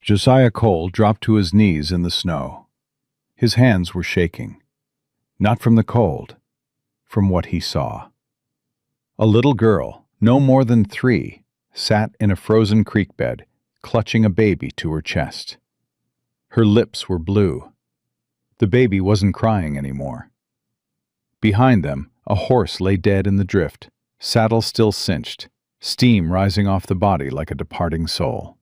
Josiah Cole dropped to his knees in the snow. His hands were shaking, not from the cold, from what he saw. A little girl, no more than 3, sat in a frozen creek bed, clutching a baby to her chest. Her lips were blue. The baby wasn't crying anymore. Behind them, a horse lay dead in the drift, saddle still cinched, steam rising off the body like a departing soul.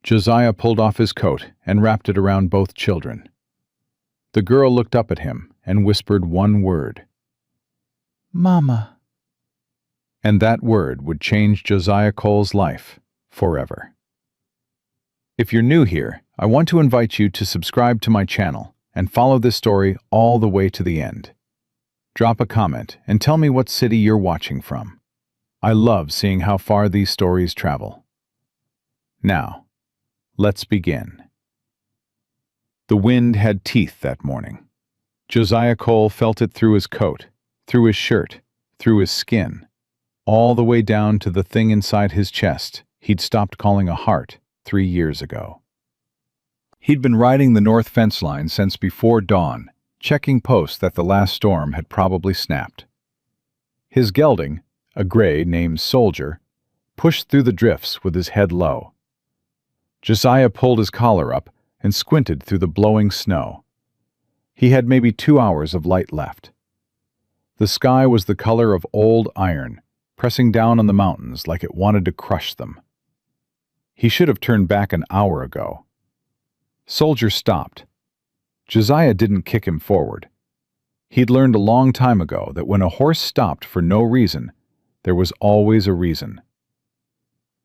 Josiah pulled off his coat and wrapped it around both children. The girl looked up at him and whispered one word. "Mama." And that word would change Josiah Cole's life forever. If you're new here, I want to invite you to subscribe to my channel and follow this story all the way to the end. Drop a comment and tell me what city you're watching from. I love seeing how far these stories travel. Now, let's begin. The wind had teeth that morning. Josiah Cole felt it through his coat, through his shirt, through his skin, all the way down to the thing inside his chest he'd stopped calling a heart 3 years ago. He'd been riding the north fence line since before dawn, checking posts that the last storm had probably snapped. His gelding, a gray named Soldier, pushed through the drifts with his head low. Josiah pulled his collar up and squinted through the blowing snow. He had maybe 2 hours of light left. The sky was the color of old iron, pressing down on the mountains like it wanted to crush them. He should have turned back an hour ago. Soldier stopped. Josiah didn't kick him forward. He'd learned a long time ago that when a horse stopped for no reason, there was always a reason.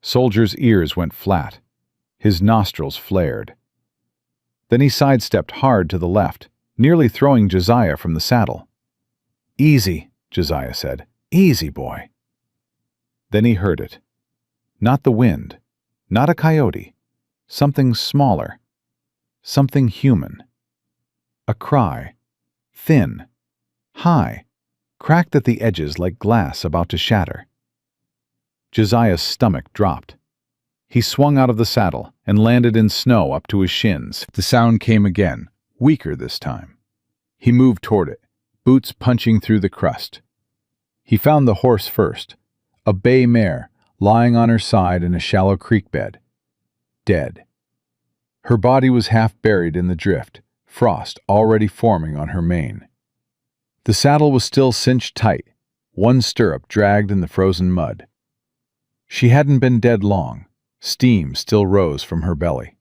Soldier's ears went flat. His nostrils flared. Then he sidestepped hard to the left, nearly throwing Josiah from the saddle. "Easy," Josiah said. "Easy, boy." Then he heard it. Not the wind, not a coyote, something smaller, something human. A cry, thin, high, cracked at the edges like glass about to shatter. Josiah's stomach dropped. He swung out of the saddle and landed in snow up to his shins. The sound came again, weaker this time. He moved toward it, boots punching through the crust. He found the horse first, a bay mare lying on her side in a shallow creek bed, dead. Her body was half buried in the drift, frost already forming on her mane. The saddle was still cinched tight, one stirrup dragged in the frozen mud. She hadn't been dead long. Steam still rose from her belly.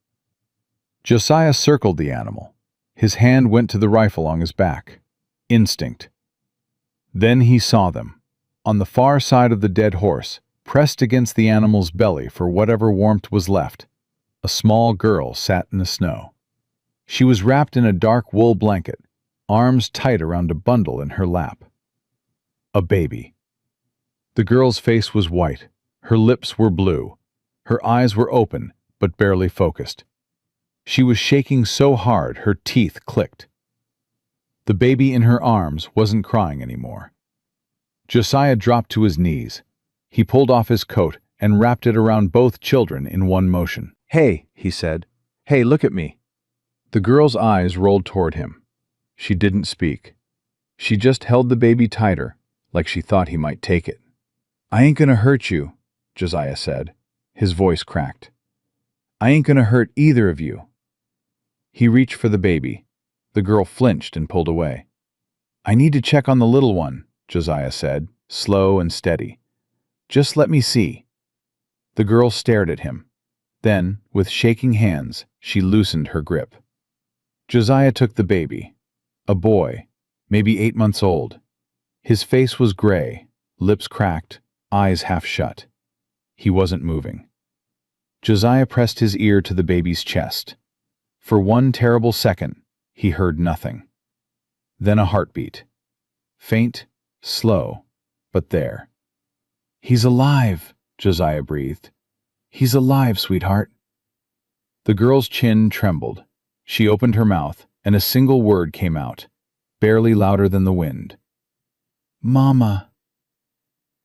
Josiah circled the animal. His hand went to the rifle on his back. Instinct. Then he saw them. On the far side of the dead horse, pressed against the animal's belly for whatever warmth was left, a small girl sat in the snow. She was wrapped in a dark wool blanket, arms tight around a bundle in her lap. A baby. The girl's face was white. Her lips were blue. Her eyes were open, but barely focused. She was shaking so hard her teeth clicked. The baby in her arms wasn't crying anymore. Josiah dropped to his knees. He pulled off his coat and wrapped it around both children in one motion. "Hey," he said. "Hey, look at me." The girl's eyes rolled toward him. She didn't speak. She just held the baby tighter, like she thought he might take it. "I ain't gonna hurt you," Josiah said. His voice cracked. "I ain't gonna hurt either of you." He reached for the baby. The girl flinched and pulled away. "I need to check on the little one," Josiah said, slow and steady. "Just let me see." The girl stared at him. Then, with shaking hands, she loosened her grip. Josiah took the baby. A boy, maybe 8 months old. His face was gray, lips cracked, eyes half shut. He wasn't moving. Josiah pressed his ear to the baby's chest. For one terrible second, he heard nothing. Then a heartbeat. Faint, slow, but there. "He's alive," Josiah breathed. "He's alive, sweetheart." The girl's chin trembled. She opened her mouth, and a single word came out, barely louder than the wind. "Mama."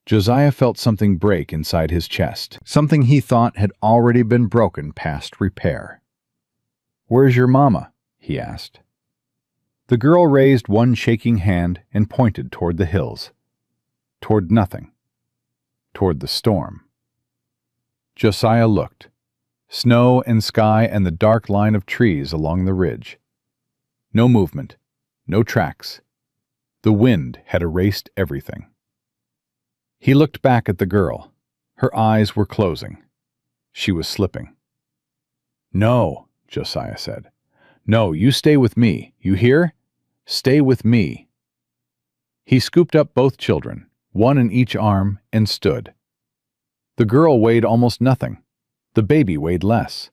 Josiah felt something break inside his chest, something he thought had already been broken past repair. "Where's your mama?" he asked. The girl raised one shaking hand and pointed toward the hills. Toward nothing. Toward the storm. Josiah looked. Snow and sky and the dark line of trees along the ridge. No movement. No tracks. The wind had erased everything. He looked back at the girl. Her eyes were closing. She was slipping. "No," Josiah said. "No, you stay with me. You hear? Stay with me." He scooped up both children, one in each arm, and stood. The girl weighed almost nothing. The baby weighed less.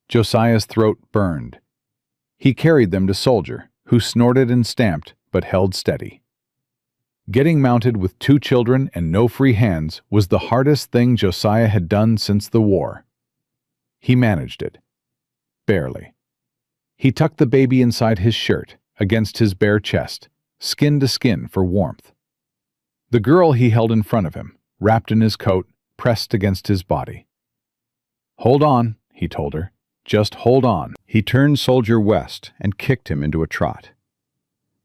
Josiah's throat burned. He carried them to Soldier, who snorted and stamped, but held steady. Getting mounted with 2 children and no free hands was the hardest thing Josiah had done since the war. He managed it. Barely. He tucked the baby inside his shirt, against his bare chest, skin to skin for warmth. The girl he held in front of him, wrapped in his coat, pressed against his body. "Hold on," he told her. "Just hold on." He turned Soldier west and kicked him into a trot.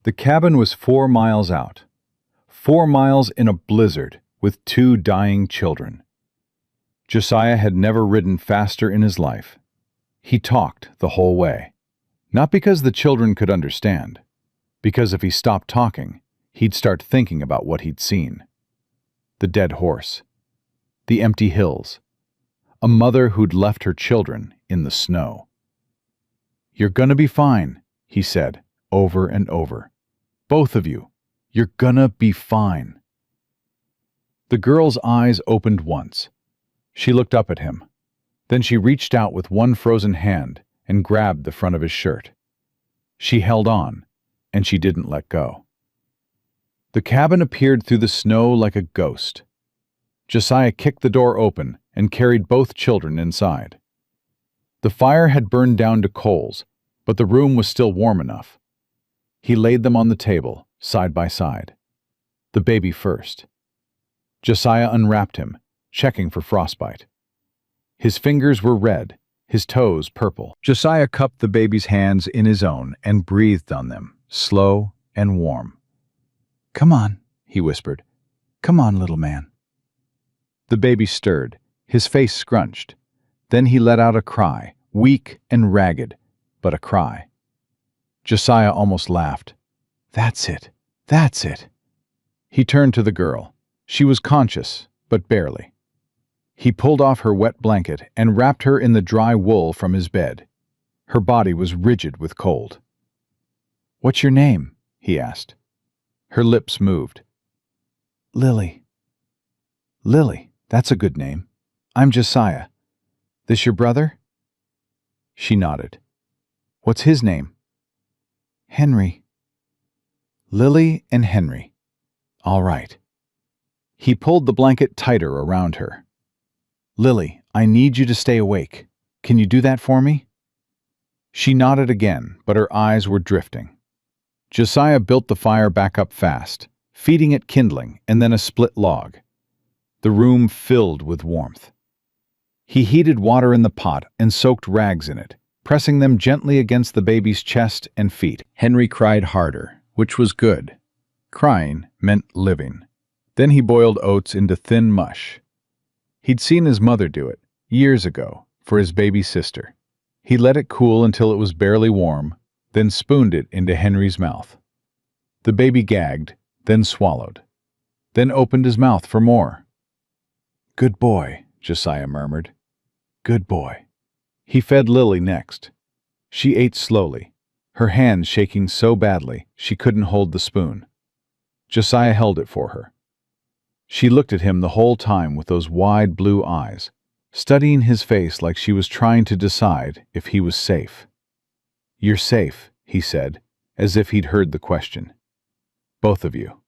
The cabin was 4 miles out. 4 miles in a blizzard with 2 dying children. Josiah had never ridden faster in his life. He talked the whole way. Not because the children could understand, because if he stopped talking, he'd start thinking about what he'd seen. The dead horse. The empty hills. A mother who'd left her children in the snow. "You're gonna be fine," he said, over and over. "Both of you. You're gonna be fine." The girl's eyes opened once. She looked up at him. Then she reached out with one frozen hand and grabbed the front of his shirt. She held on, and she didn't let go. The cabin appeared through the snow like a ghost. Josiah kicked the door open and carried both children inside. The fire had burned down to coals, but the room was still warm enough. He laid them on the table, side by side. The baby first. Josiah unwrapped him, checking for frostbite. His fingers were red, his toes purple. Josiah cupped the baby's hands in his own and breathed on them, slow and warm. "Come on," he whispered. "Come on, little man." The baby stirred, his face scrunched. Then he let out a cry, weak and ragged, but a cry. Josiah almost laughed. "That's it. That's it." He turned to the girl. She was conscious, but barely. He pulled off her wet blanket and wrapped her in the dry wool from his bed. Her body was rigid with cold. "What's your name?" he asked. Her lips moved. "Lily." "Lily, that's a good name. I'm Josiah. This your brother?" She nodded. "What's his name?" "Henry." Lily and Henry. All right. He pulled the blanket tighter around her. "Lily, I need you to stay awake. Can you do that for me?" She nodded again, but her eyes were drifting. Josiah built the fire back up fast, feeding it kindling and then a split log. The room filled with warmth. He heated water in the pot and soaked rags in it, pressing them gently against the baby's chest and feet. Henry cried harder, which was good. Crying meant living. Then he boiled oats into thin mush. He'd seen his mother do it, years ago, for his baby sister. He let it cool until it was barely warm, then spooned it into Henry's mouth. The baby gagged, then swallowed, then opened his mouth for more. "Good boy," Josiah murmured. "Good boy." He fed Lily next. She ate slowly, her hands shaking so badly she couldn't hold the spoon. Josiah held it for her. She looked at him the whole time with those wide blue eyes, studying his face like she was trying to decide if he was safe. "You're safe," he said, as if he'd heard the question. "Both of you."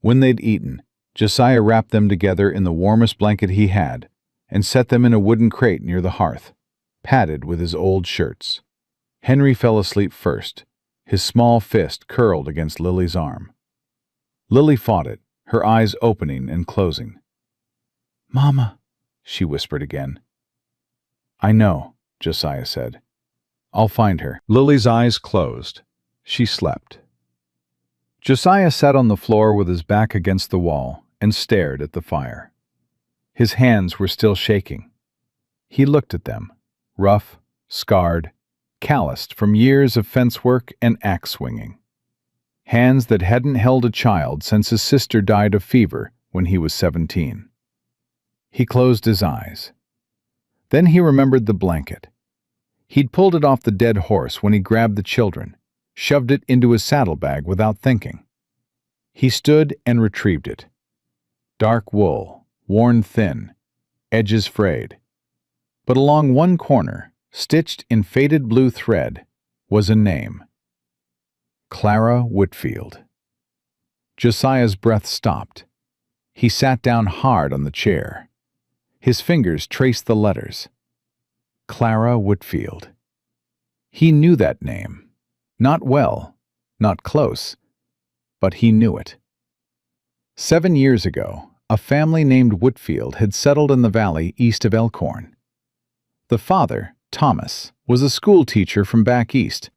When they'd eaten, Josiah wrapped them together in the warmest blanket he had and set them in a wooden crate near the hearth, padded with his old shirts. Henry fell asleep first, his small fist curled against Lily's arm. Lily fought it, her eyes opening and closing. "Mama," she whispered again. "I know," Josiah said. "I'll find her." Lily's eyes closed. She slept. Josiah sat on the floor with his back against the wall and stared at the fire. His hands were still shaking. He looked at them, rough, scarred, calloused from years of fence work and axe swinging. Hands that hadn't held a child since his sister died of fever when he was 17. He closed his eyes. Then he remembered the blanket. He'd pulled it off the dead horse when he grabbed the children, shoved it into his saddlebag without thinking. He stood and retrieved it. Dark wool, worn thin, edges frayed. But along one corner, stitched in faded blue thread, was a name. Clara Whitfield. Josiah's breath stopped. He sat down hard on the chair. His fingers traced the letters. Clara Whitfield. He knew that name. Not well, not close, but he knew it. 7 years ago, a family named Whitfield had settled in the valley east of Elkhorn. The father, Thomas, was a school teacher from back east.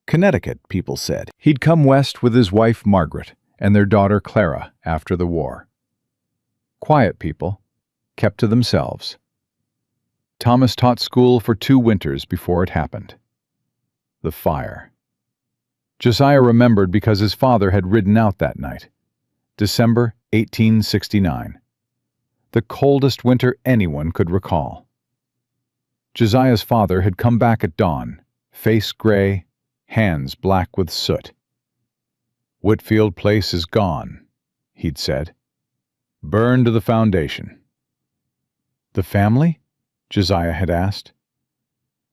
Connecticut, people said. He'd come west with his wife Margaret and their daughter Clara after the war. Quiet people, kept to themselves. Thomas taught school for 2 winters before it happened. The fire. Josiah remembered because his father had ridden out that night. December 1869. The coldest winter anyone could recall. Josiah's father had come back at dawn, face gray, hands black with soot. "Whitfield Place is gone," he'd said. "Burned to the foundation." "The family?" Josiah had asked.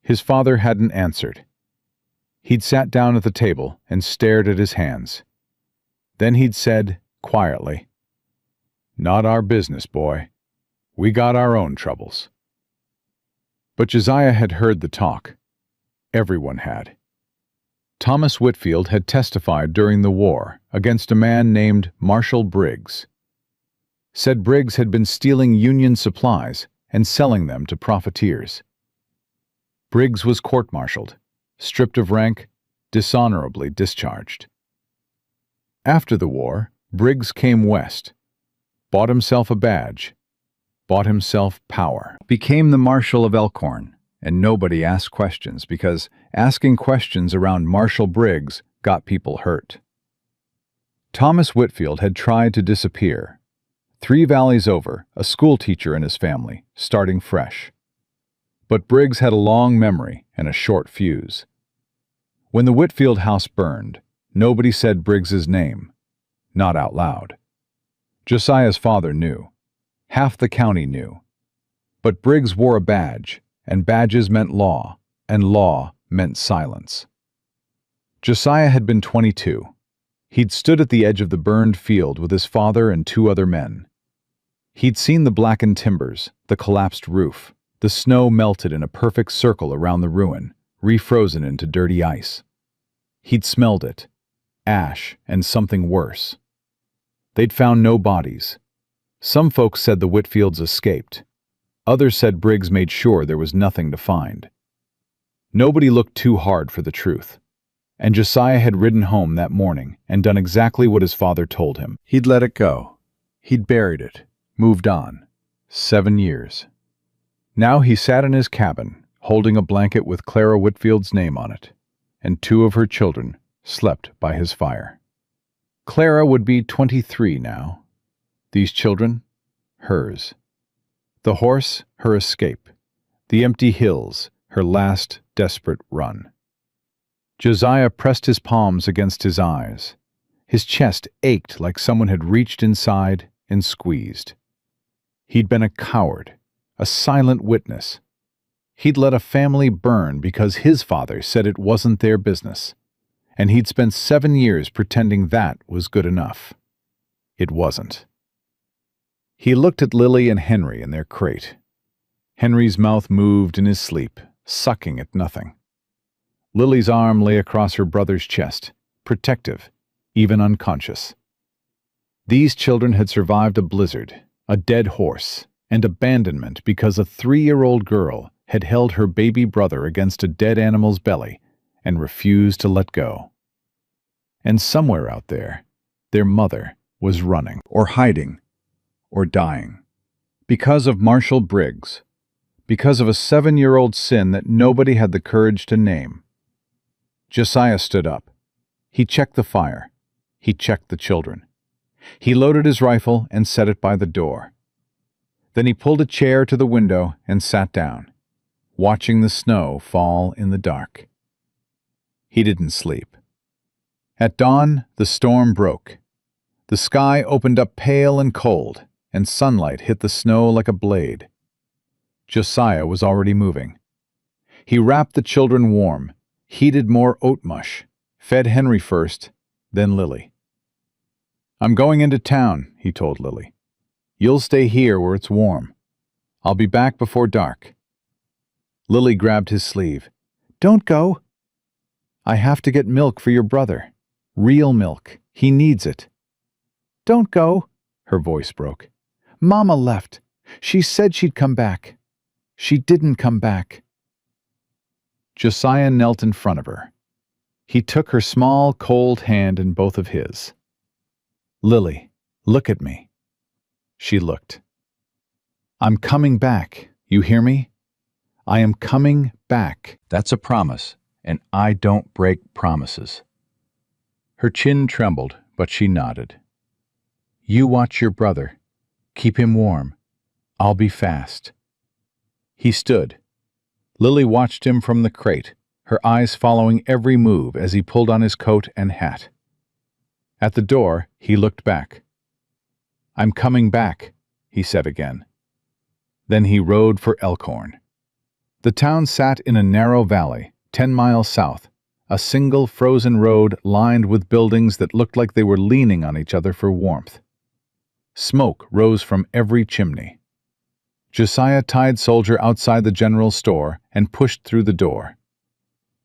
His father hadn't answered. He'd sat down at the table and stared at his hands. Then he'd said, quietly, "Not our business, boy. We got our own troubles." But Josiah had heard the talk. Everyone had. Thomas Whitfield had testified during the war against a man named Marshall Briggs. Said Briggs had been stealing Union supplies and selling them to profiteers. Briggs was court-martialed, stripped of rank, dishonorably discharged. After the war, Briggs came west, bought himself a badge, bought himself power, became the Marshal of Elkhorn, and nobody asked questions because asking questions around Marshal Briggs got people hurt. Thomas Whitfield had tried to disappear. 3 valleys over, a schoolteacher and his family, starting fresh. But Briggs had a long memory and a short fuse. When the Whitfield house burned, nobody said Briggs's name, not out loud. Josiah's father knew. Half the county knew. But Briggs wore a badge, and badges meant law, and law meant silence. Josiah had been 22. He'd stood at the edge of the burned field with his father and 2 other men. He'd seen the blackened timbers, the collapsed roof, the snow melted in a perfect circle around the ruin, refrozen into dirty ice. He'd smelled it, ash and something worse. They'd found no bodies. Some folks said the Whitfields escaped. Others said Briggs made sure there was nothing to find. Nobody looked too hard for the truth. And Josiah had ridden home that morning and done exactly what his father told him. He'd let it go. He'd buried it, moved on. 7 years. Now he sat in his cabin, holding a blanket with Clara Whitfield's name on it, and 2 of her children slept by his fire. Clara would be 23 now. These children, hers. The horse, her escape. The empty hills, her last desperate run. Josiah pressed his palms against his eyes. His chest ached like someone had reached inside and squeezed. He'd been a coward, a silent witness. He'd let a family burn because his father said it wasn't their business, and he'd spent 7 years pretending that was good enough. It wasn't. He looked at Lily and Henry in their crate. Henry's mouth moved in his sleep, sucking at nothing. Lily's arm lay across her brother's chest, protective, even unconscious. These children had survived a blizzard, a dead horse, and abandonment because a 3-year-old girl had held her baby brother against a dead animal's belly and refused to let go. And somewhere out there, their mother was running, or hiding, or dying. Because of Marshall Briggs. Because of a 7-year-old sin that nobody had the courage to name. Josiah stood up. He checked the fire. He checked the children. He loaded his rifle and set it by the door. Then he pulled a chair to the window and sat down, watching the snow fall in the dark. He didn't sleep. At dawn, the storm broke. The sky opened up pale and cold, and sunlight hit the snow like a blade. Josiah was already moving. He wrapped the children warm, heated more oat mush, fed Henry first, then Lily. "I'm going into town," he told Lily. "You'll stay here where it's warm. I'll be back before dark." Lily grabbed his sleeve. "Don't go." "I have to get milk for your brother. Real milk. He needs it." "Don't go." Her voice broke. "Mama left. She said she'd come back. She didn't come back." Josiah knelt in front of her. He took her small, cold hand in both of his. "Lily, look at me." She looked. "I'm coming back. You hear me? I am coming back." "That's a promise, and I don't break promises." Her chin trembled, but she nodded. "You watch your brother. Keep him warm. I'll be fast." He stood. Lily watched him from the crate, her eyes following every move as he pulled on his coat and hat. At the door, he looked back. "I'm coming back," he said again. Then he rode for Elkhorn. The town sat in a narrow valley, 10 miles south, a single frozen road lined with buildings that looked like they were leaning on each other for warmth. Smoke rose from every chimney. Josiah tied Soldier outside the general store and pushed through the door.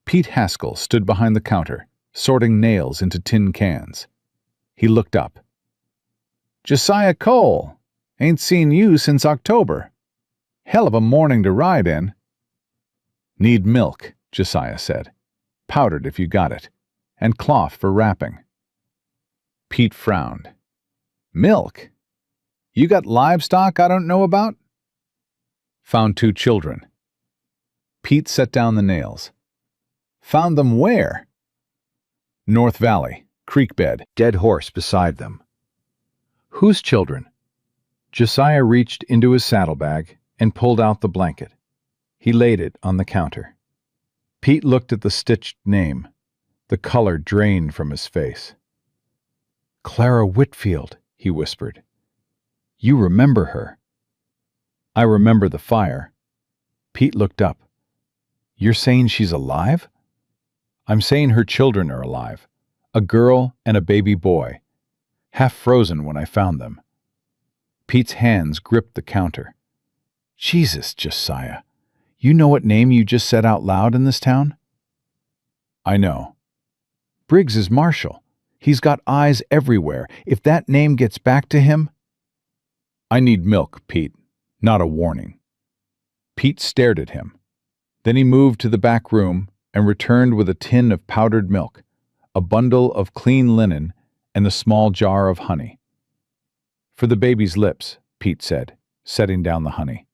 Pete Haskell stood behind the counter, sorting nails into tin cans. He looked up. "Josiah Cole! Ain't seen you since October. Hell of a morning to ride in." "Need milk," Josiah said. "Powdered if you got it, and cloth for wrapping." Pete frowned. "Milk? You got livestock I don't know about?" "Found 2 children." Pete set down the nails. "Found them where?" "North Valley, creek bed, dead horse beside them." "Whose children?" Josiah reached into his saddlebag and pulled out the blanket. He laid it on the counter. Pete looked at the stitched name. The color drained from his face. "Clara Whitfield," he whispered. "You remember her." "I remember the fire." Pete looked up. "You're saying she's alive?" "I'm saying her children are alive. A girl and a baby boy. Half frozen when I found them." Pete's hands gripped the counter. "Jesus, Josiah, you know what name you just said out loud in this town?" "I know." "Briggs is Marshall. He's got eyes everywhere. If that name gets back to him—" "I need milk, Pete, not a warning." Pete stared at him. Then he moved to the back room and returned with a tin of powdered milk, a bundle of clean linen, and a small jar of honey. "For the baby's lips," Pete said, setting down the honey.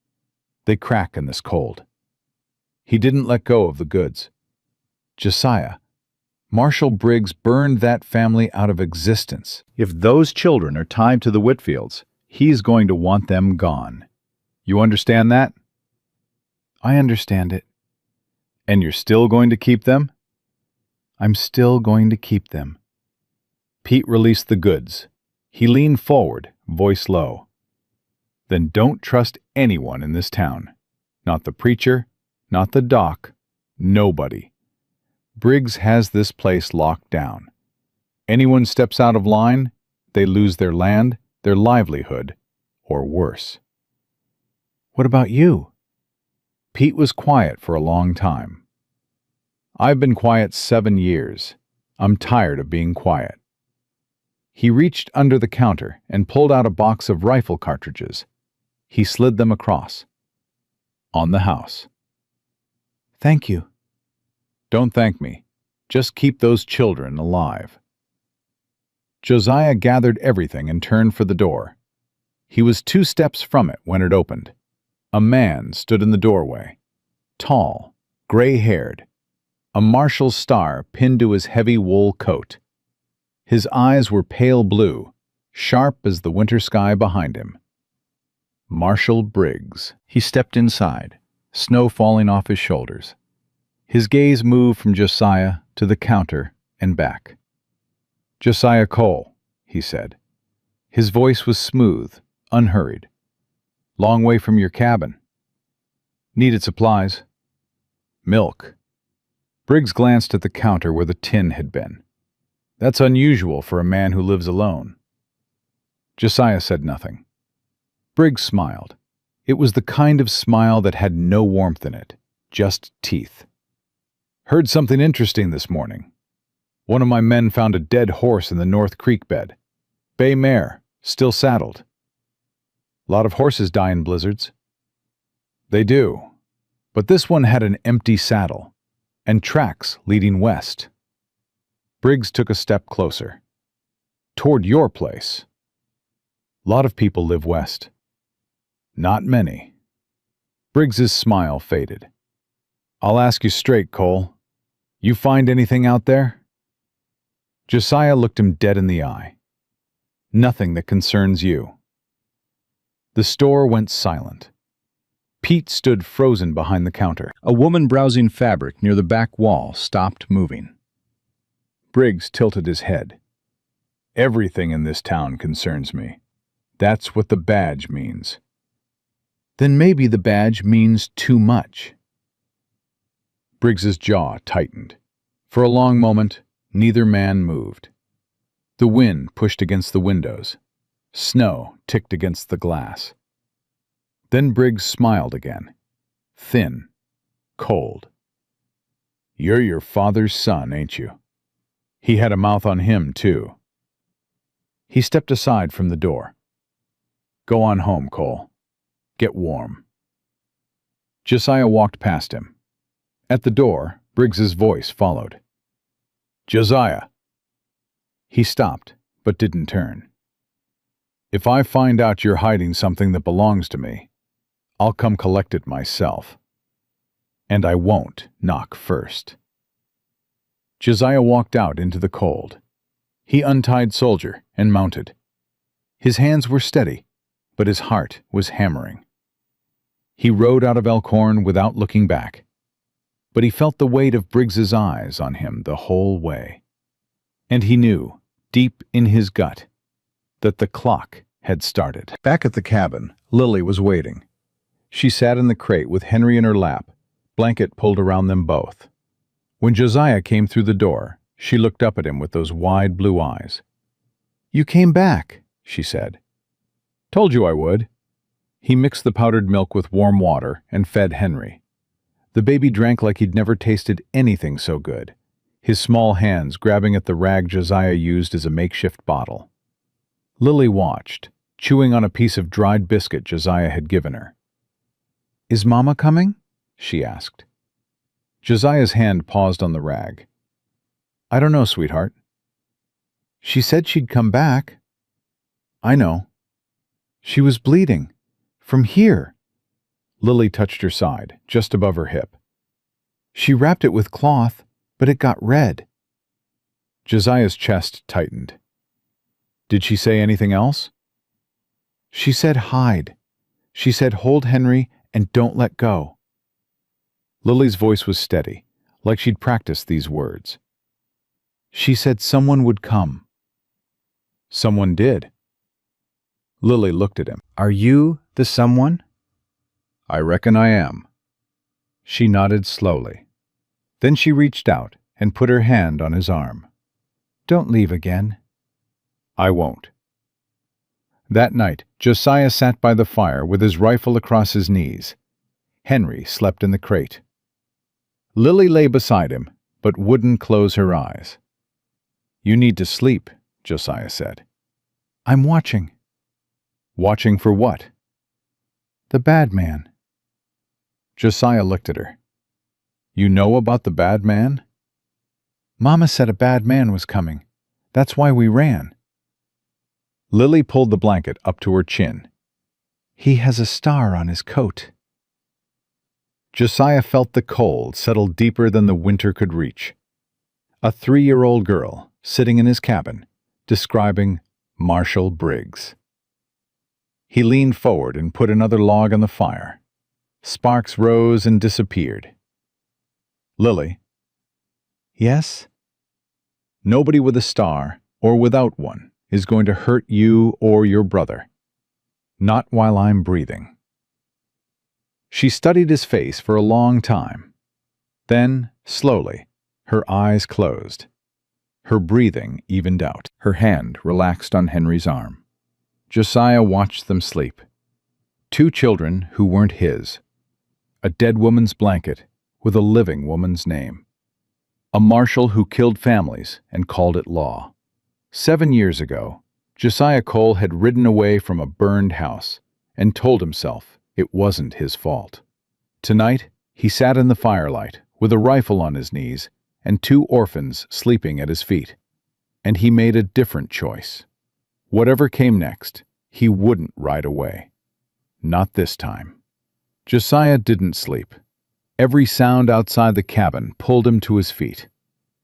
"They crack in this cold." He didn't let go of the goods. "Josiah, Marshall Briggs burned that family out of existence. If those children are tied to the Whitfields, he's going to want them gone. You understand that?" "I understand it." "And you're still going to keep them?" "I'm still going to keep them." Pete released the goods. He leaned forward, voice low. "Then don't trust anyone in this town. Not the preacher, not the doc, nobody. Briggs has this place locked down. Anyone steps out of line, they lose their land, their livelihood, or worse." "What about you?" Pete was quiet for a long time. "I've been quiet 7 years. I'm tired of being quiet." He reached under the counter and pulled out a box of rifle cartridges. He slid them across. On the house. "Thank you." "Don't thank me. Just keep those children alive." Josiah gathered everything and turned for the door. He was 2 steps from it when it opened. A man stood in the doorway. Tall, gray-haired, a marshal's star pinned to his heavy wool coat. His eyes were pale blue, sharp as the winter sky behind him. Marshal Briggs. He stepped inside, snow falling off his shoulders. His gaze moved from Josiah to the counter and back. "Josiah Cole," he said. His voice was smooth, unhurried. "Long way from your cabin. Needed supplies." "Milk." Briggs glanced at the counter where the tin had been. "That's unusual for a man who lives alone." Josiah said nothing. Briggs smiled. It was the kind of smile that had no warmth in it, just teeth. "Heard something interesting this morning. One of my men found a dead horse in the North Creek bed. Bay mare, still saddled." "Lot of horses die in blizzards." "They do. But this one had an empty saddle, and tracks leading west." Briggs took a step closer. "Toward your place." "Lot of people live west." "Not many." Briggs's smile faded. "I'll ask you straight, Cole. You find anything out there?" Josiah looked him dead in the eye. "Nothing that concerns you." The store went silent. Pete stood frozen behind the counter. A woman browsing fabric near the back wall stopped moving. Briggs tilted his head. "Everything in this town concerns me. That's what the badge means." "Then maybe the badge means too much." Briggs's jaw tightened. For a long moment, neither man moved. The wind pushed against the windows. Snow ticked against the glass. Then Briggs smiled again. Thin. Cold. "You're your father's son, ain't you? He had a mouth on him, too." He stepped aside from the door. "Go on home, Cole. Get warm." Josiah walked past him. At the door, Briggs's voice followed. "Josiah." He stopped, but didn't turn. "If I find out you're hiding something that belongs to me, I'll come collect it myself. And I won't knock first." Josiah walked out into the cold. He untied Soldier and mounted. His hands were steady, but his heart was hammering. He rode out of Elkhorn without looking back, but he felt the weight of Briggs's eyes on him the whole way. And he knew, deep in his gut, that the clock had started. Back at the cabin, Lily was waiting. She sat in the crate with Henry in her lap, blanket pulled around them both. When Josiah came through the door, she looked up at him with those wide blue eyes. "You came back," she said. "Told you I would." He mixed the powdered milk with warm water and fed Henry. The baby drank like he'd never tasted anything so good, his small hands grabbing at the rag Josiah used as a makeshift bottle. Lily watched, chewing on a piece of dried biscuit Josiah had given her. "Is Mama coming?" she asked. Josiah's hand paused on the rag. "I don't know, sweetheart." "She said she'd come back." "I know." "She was bleeding. From here." Lily touched her side, just above her hip. "She wrapped it with cloth, but it got red." Josiah's chest tightened. "Did she say anything else?" "She said hide. She said hold Henry and don't let go." Lily's voice was steady, like she'd practiced these words. "She said someone would come." "Someone did." Lily looked at him. "Are you the someone?" "I reckon I am." She nodded slowly. Then she reached out and put her hand on his arm. "Don't leave again." "I won't." That night, Josiah sat by the fire with his rifle across his knees. Henry slept in the crate. Lily lay beside him, but wouldn't close her eyes. "You need to sleep," Josiah said. I'm watching. Watching for what? The bad man. Josiah looked at her. You know about the bad man? Mama said a bad man was coming. That's why we ran. Lily pulled the blanket up to her chin. He has a star on his coat. Josiah felt the cold settle deeper than the winter could reach. A 3-year-old girl sitting in his cabin, describing Marshall Briggs. He leaned forward and put another log on the fire. Sparks rose and disappeared. Lily. Yes? Nobody with a star, or without one, is going to hurt you or your brother. Not while I'm breathing. She studied his face for a long time. Then, slowly, her eyes closed. Her breathing evened out. Her hand relaxed on Henry's arm. Josiah watched them sleep. 2 children who weren't his. A dead woman's blanket with a living woman's name. A marshal who killed families and called it law. 7 years ago, Josiah Cole had ridden away from a burned house and told himself it wasn't his fault. Tonight, he sat in the firelight with a rifle on his knees and 2 orphans sleeping at his feet. And he made a different choice. Whatever came next, he wouldn't ride away. Not this time. Josiah didn't sleep. Every sound outside the cabin pulled him to his feet.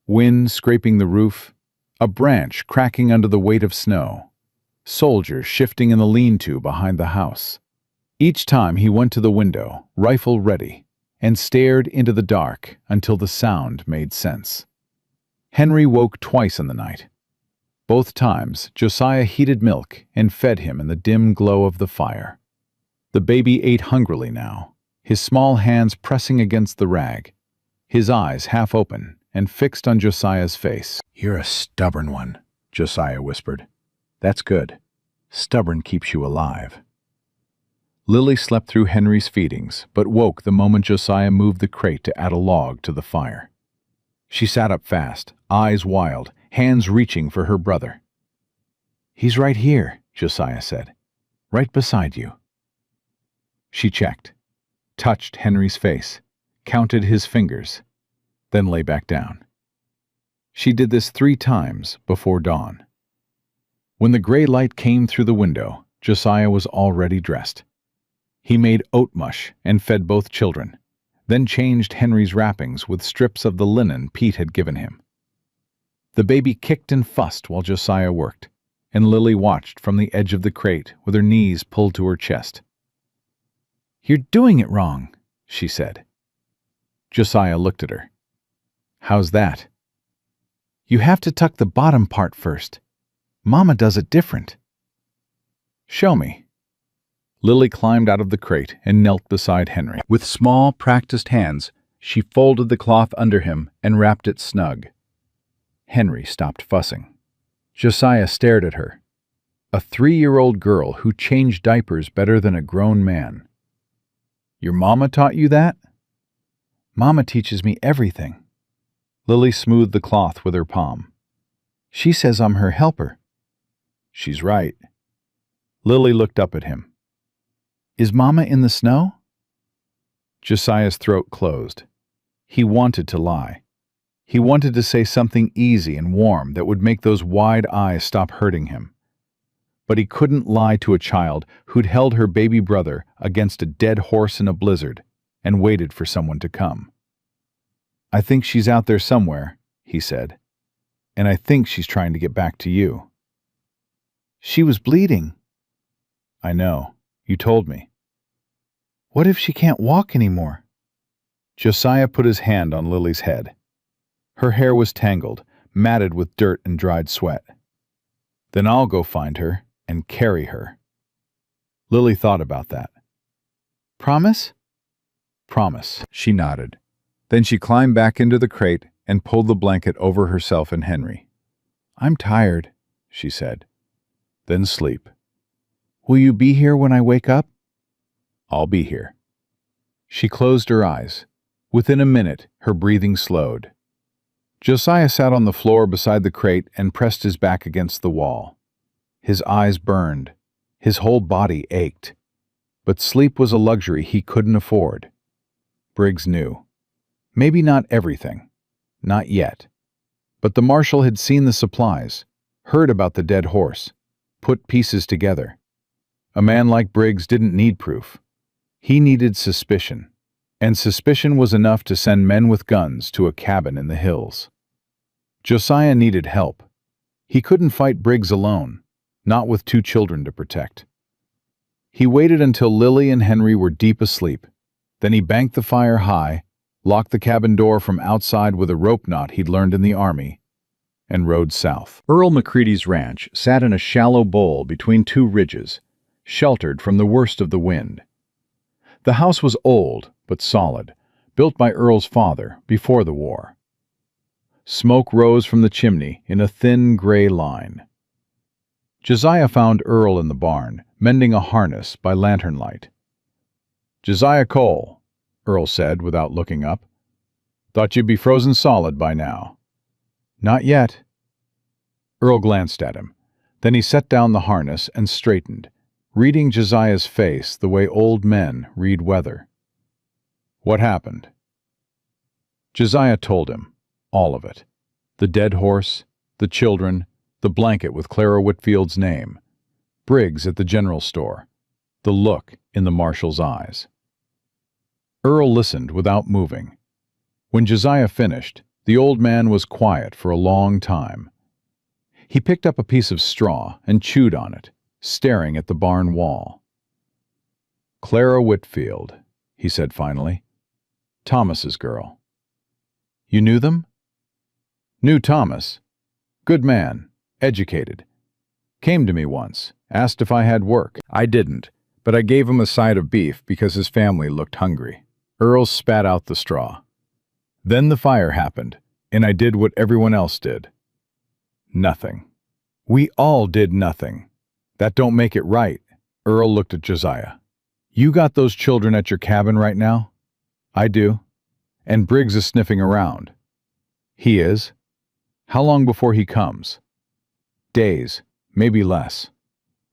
Wind scraping the roof, a branch cracking under the weight of snow, soldiers shifting in the lean-to behind the house. Each time he went to the window, rifle ready, and stared into the dark until the sound made sense. Henry woke twice in the night. Both times, Josiah heated milk and fed him in the dim glow of the fire. The baby ate hungrily now, his small hands pressing against the rag, his eyes half open and fixed on Josiah's face. You're a stubborn one, Josiah whispered. That's good. Stubborn keeps you alive. Lily slept through Henry's feedings, but woke the moment Josiah moved the crate to add a log to the fire. She sat up fast, eyes wild, hands reaching for her brother. He's right here, Josiah said. Right beside you. She checked, touched Henry's face, counted his fingers, then lay back down. She did this 3 times before dawn. When the gray light came through the window, Josiah was already dressed. He made oat mush and fed both children, then changed Henry's wrappings with strips of the linen Pete had given him. The baby kicked and fussed while Josiah worked, and Lily watched from the edge of the crate with her knees pulled to her chest. You're doing it wrong, she said. Josiah looked at her. How's that? You have to tuck the bottom part first. Mama does it different. Show me. Lily climbed out of the crate and knelt beside Henry. With small, practiced hands, she folded the cloth under him and wrapped it snug. Henry stopped fussing. Josiah stared at her. A 3-year-old girl who changed diapers better than a grown man. Your mama taught you that? Mama teaches me everything. Lily smoothed the cloth with her palm. She says I'm her helper. She's right. Lily looked up at him. Is Mama in the snow? Josiah's throat closed. He wanted to lie. He wanted to say something easy and warm that would make those wide eyes stop hurting him. But he couldn't lie to a child who'd held her baby brother against a dead horse in a blizzard and waited for someone to come. I think she's out there somewhere, he said, and I think she's trying to get back to you. She was bleeding. I know. You told me. What if she can't walk anymore? Josiah put his hand on Lily's head. Her hair was tangled, matted with dirt and dried sweat. Then I'll go find her and carry her. Lily thought about that. Promise? Promise, she nodded. Then she climbed back into the crate and pulled the blanket over herself and Henry. I'm tired, she said. Then sleep. Will you be here when I wake up? I'll be here. She closed her eyes. Within a minute, her breathing slowed. Josiah sat on the floor beside the crate and pressed his back against the wall. His eyes burned. His whole body ached. But sleep was a luxury he couldn't afford. Briggs knew. Maybe not everything. Not yet. But the marshal had seen the supplies, heard about the dead horse, put pieces together. A man like Briggs didn't need proof. He needed suspicion. And suspicion was enough to send men with guns to a cabin in the hills. Josiah needed help. He couldn't fight Briggs alone, not with 2 children to protect. He waited until Lily and Henry were deep asleep. Then he banked the fire high, locked the cabin door from outside with a rope knot he'd learned in the army, and rode south. Earl McCready's ranch sat in a shallow bowl between 2 ridges, sheltered from the worst of the wind. The house was old but solid, built by Earl's father before the war. Smoke rose from the chimney in a thin gray line. Josiah found Earl in the barn, mending a harness by lantern light. "Josiah Cole," Earl said without looking up. "Thought you'd be frozen solid by now." "Not yet." Earl glanced at him. Then he set down the harness and straightened, reading Josiah's face the way old men read weather. "What happened?" Josiah told him, all of it. The dead horse, the children, the blanket with Clara Whitfield's name, Briggs at the general store, the look in the marshal's eyes. Earl listened without moving. When Josiah finished, the old man was quiet for a long time. He picked up a piece of straw and chewed on it, staring at the barn wall. "Clara Whitfield," he said finally. "Thomas's girl." "You knew them?" "Knew Thomas. Good man, educated. Came to me once, asked if I had work. I didn't, but I gave him a side of beef because his family looked hungry." Earl spat out the straw. "Then the fire happened, and I did what everyone else did. Nothing. We all did nothing. That don't make it right." Earl looked at Josiah. "You got those children at your cabin right now?" "I do. And Briggs is sniffing around." "He is? How long before he comes?" "Days, maybe less."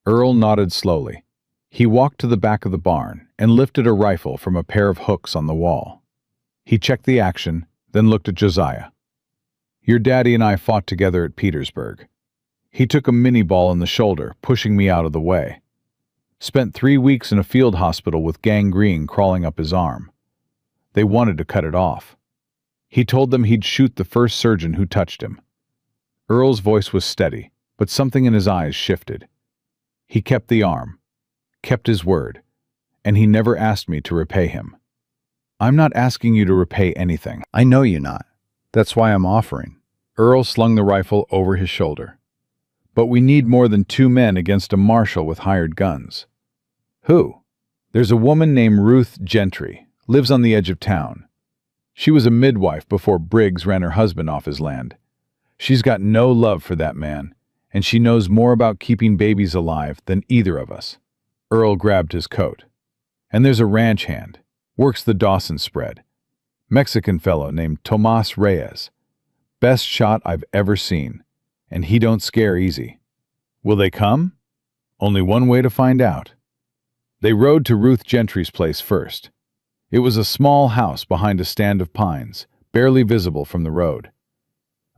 Earl nodded slowly. He walked to the back of the barn and lifted a rifle from a pair of hooks on the wall. He checked the action, then looked at Josiah. "Your daddy and I fought together at Petersburg. He took a mini-ball in the shoulder, pushing me out of the way. Spent 3 weeks in a field hospital with gangrene crawling up his arm. They wanted to cut it off. He told them he'd shoot the first surgeon who touched him." Earl's voice was steady, but something in his eyes shifted. "He kept the arm, kept his word, and he never asked me to repay him." "I'm not asking you to repay anything. I know you're not. That's why I'm offering." Earl slung the rifle over his shoulder. "But we need more than 2 men against a marshal with hired guns." "Who?" "There's a woman named Ruth Gentry, lives on the edge of town. She was a midwife before Briggs ran her husband off his land. She's got no love for that man, and she knows more about keeping babies alive than either of us." Earl grabbed his coat. "And there's a ranch hand, works the Dawson spread. Mexican fellow named Tomas Reyes. Best shot I've ever seen, and he don't scare easy. Will they come? Only one way to find out." They rode to Ruth Gentry's place first. It was a small house behind a stand of pines, barely visible from the road.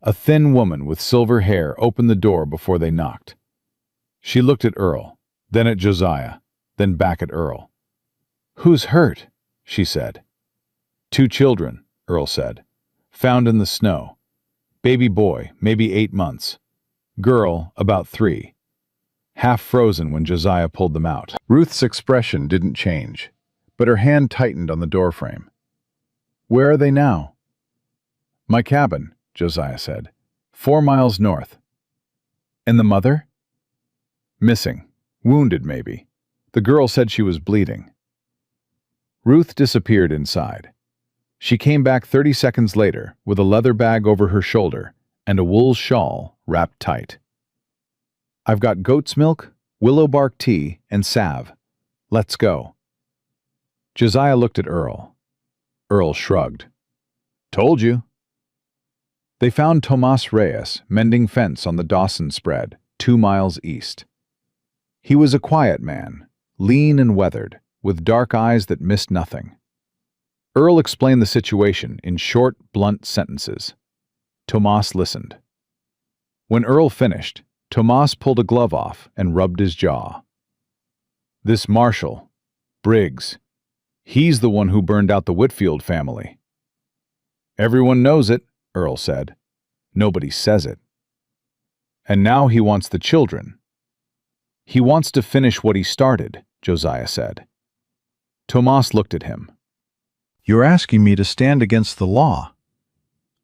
A thin woman with silver hair opened the door before they knocked. She looked at Earl, then at Josiah, then back at Earl. "Who's hurt?" she said. 2 children, Earl said. "Found in the snow. Baby boy, maybe 8 months. Girl, about 3. Half frozen when Josiah pulled them out." Ruth's expression didn't change, but her hand tightened on the doorframe. "Where are they now?" "My cabin," Josiah said. 4 miles north." "And the mother?" "Missing. Wounded, maybe. The girl said she was bleeding." Ruth disappeared inside. She came back 30 seconds later with a leather bag over her shoulder and a wool shawl wrapped tight. "I've got goat's milk, willow bark tea, and salve. Let's go." Josiah looked at Earl. Earl shrugged. "Told you." They found Tomas Reyes mending fence on the Dawson spread, 2 miles east. He was a quiet man, lean and weathered, with dark eyes that missed nothing. Earl explained the situation in short, blunt sentences. Tomas listened. When Earl finished, Tomas pulled a glove off and rubbed his jaw. "This Marshal, Briggs, he's the one who burned out the Whitfield family." "Everyone knows it," Earl said. "Nobody says it. And now he wants the children." "He wants to finish what he started," Josiah said. Tomas looked at him. "You're asking me to stand against the law."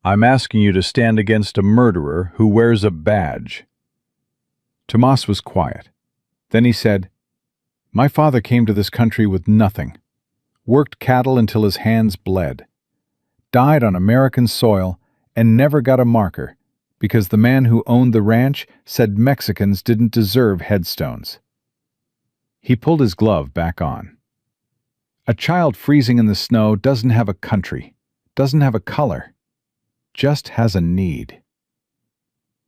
"I'm asking you to stand against a murderer who wears a badge." Tomas was quiet. Then he said, "My father came to this country with nothing, worked cattle until his hands bled, died on American soil, and never got a marker because the man who owned the ranch said Mexicans didn't deserve headstones." He pulled his glove back on. "A child freezing in the snow doesn't have a country, doesn't have a color, just has a need."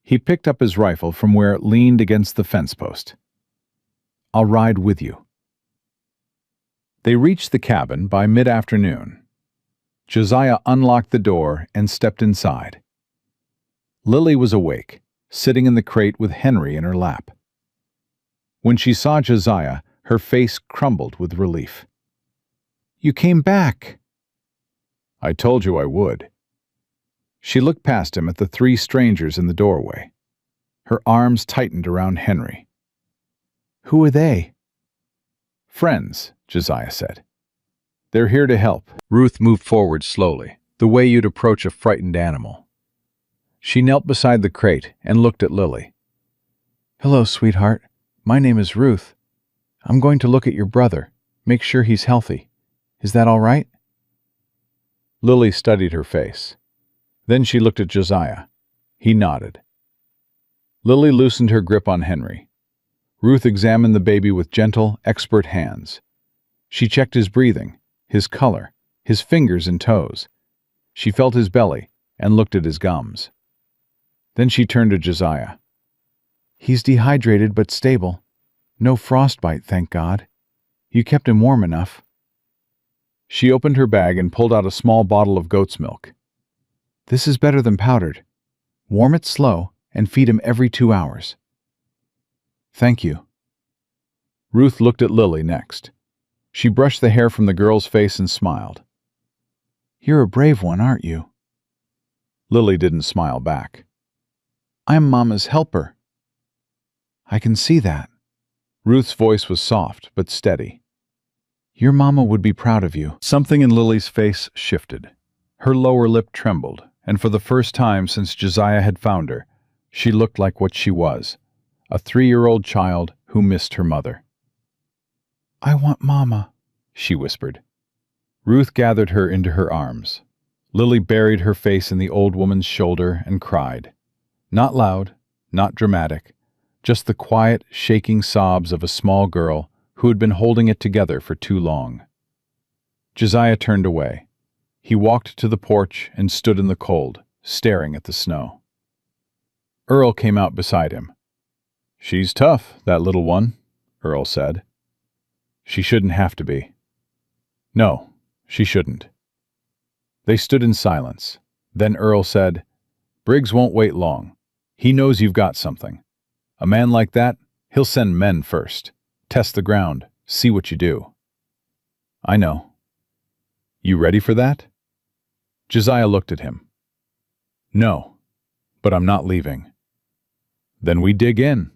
He picked up his rifle from where it leaned against the fence post. "I'll ride with you." They reached the cabin by mid-afternoon. Josiah unlocked the door and stepped inside. Lily was awake, sitting in the crate with Henry in her lap. When she saw Josiah, her face crumbled with relief. "You came back." "I told you I would." She looked past him at the three strangers in the doorway. Her arms tightened around Henry. "Who are they?" "Friends," Josiah said. "They're here to help." Ruth moved forward slowly, the way you'd approach a frightened animal. She knelt beside the crate and looked at Lily. "Hello, sweetheart. My name is Ruth. I'm going to look at your brother, make sure he's healthy. Is that all right?" Lily studied her face. Then she looked at Josiah. He nodded. Lily loosened her grip on Henry. Ruth examined the baby with gentle, expert hands. She checked his breathing, his color, his fingers and toes. She felt his belly and looked at his gums. Then she turned to Josiah. "He's dehydrated but stable. No frostbite, thank God. You kept him warm enough." She opened her bag and pulled out a small bottle of goat's milk. "This is better than powdered. Warm it slow and feed him every 2 hours." "Thank you." Ruth looked at Lily next. She brushed the hair from the girl's face and smiled. "You're a brave one, aren't you?" Lily didn't smile back. "I'm Mama's helper." "I can see that." Ruth's voice was soft but steady. "Your Mama would be proud of you." Something in Lily's face shifted. Her lower lip trembled, and for the first time since Josiah had found her, she looked like what she was, a 3-year-old child who missed her mother. "I want Mama," she whispered. Ruth gathered her into her arms. Lily buried her face in the old woman's shoulder and cried. Not loud, not dramatic, just the quiet, shaking sobs of a small girl who had been holding it together for too long. Josiah turned away. He walked to the porch and stood in the cold, staring at the snow. Earl came out beside him. "She's tough, that little one," Earl said. "She shouldn't have to be." "No, she shouldn't." They stood in silence. Then Earl said, "Briggs won't wait long. He knows you've got something. A man like that, he'll send men first. Test the ground, see what you do." "I know." "You ready for that?" Josiah looked at him. "No, but I'm not leaving." "Then we dig in."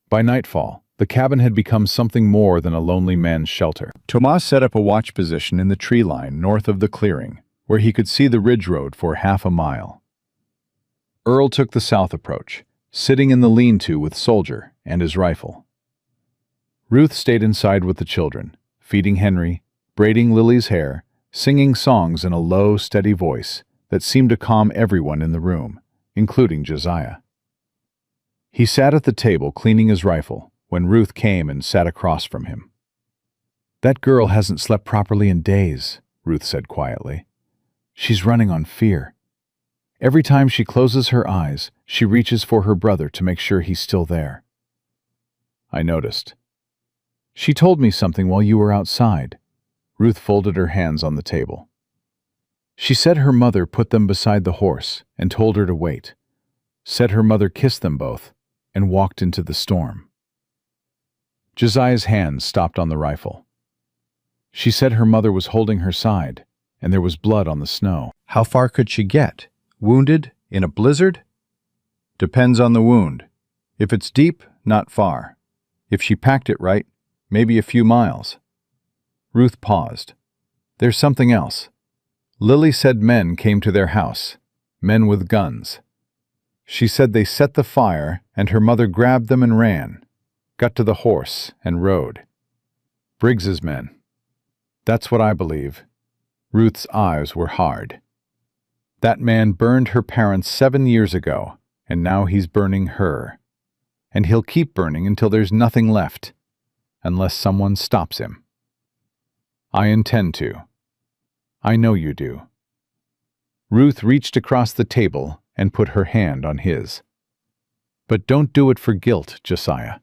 By nightfall, the cabin had become something more than a lonely man's shelter. Tomas set up a watch position in the tree line north of the clearing, where he could see the ridge road for half a mile. Earl took the south approach, sitting in the lean-to with Soldier and his rifle. Ruth stayed inside with the children, feeding Henry, braiding Lily's hair, singing songs in a low, steady voice that seemed to calm everyone in the room, including Josiah. He sat at the table cleaning his rifle when Ruth came and sat across from him. "That girl hasn't slept properly in days," Ruth said quietly. "She's running on fear. Every time she closes her eyes, she reaches for her brother to make sure he's still there." I noticed. She told me something while you were outside. Ruth folded her hands on the table. She said her mother put them beside the horse and told her to wait. Said her mother kissed them both and walked into the storm. Josiah's hands stopped on the rifle. She said her mother was holding her side and there was blood on the snow. How far could she get? Wounded? In a blizzard? Depends on the wound. If it's deep, not far. If she packed it right, maybe a few miles. Ruth paused. There's something else. Lily said men came to their house, men with guns. She said they set the fire and her mother grabbed them and ran, got to the horse and rode. Briggs's men. That's what I believe. Ruth's eyes were hard. That man burned her parents 7 years ago, and now he's burning her. And he'll keep burning until there's nothing left, unless someone stops him. I intend to. I know you do. Ruth reached across the table and put her hand on his. But don't do it for guilt, Josiah.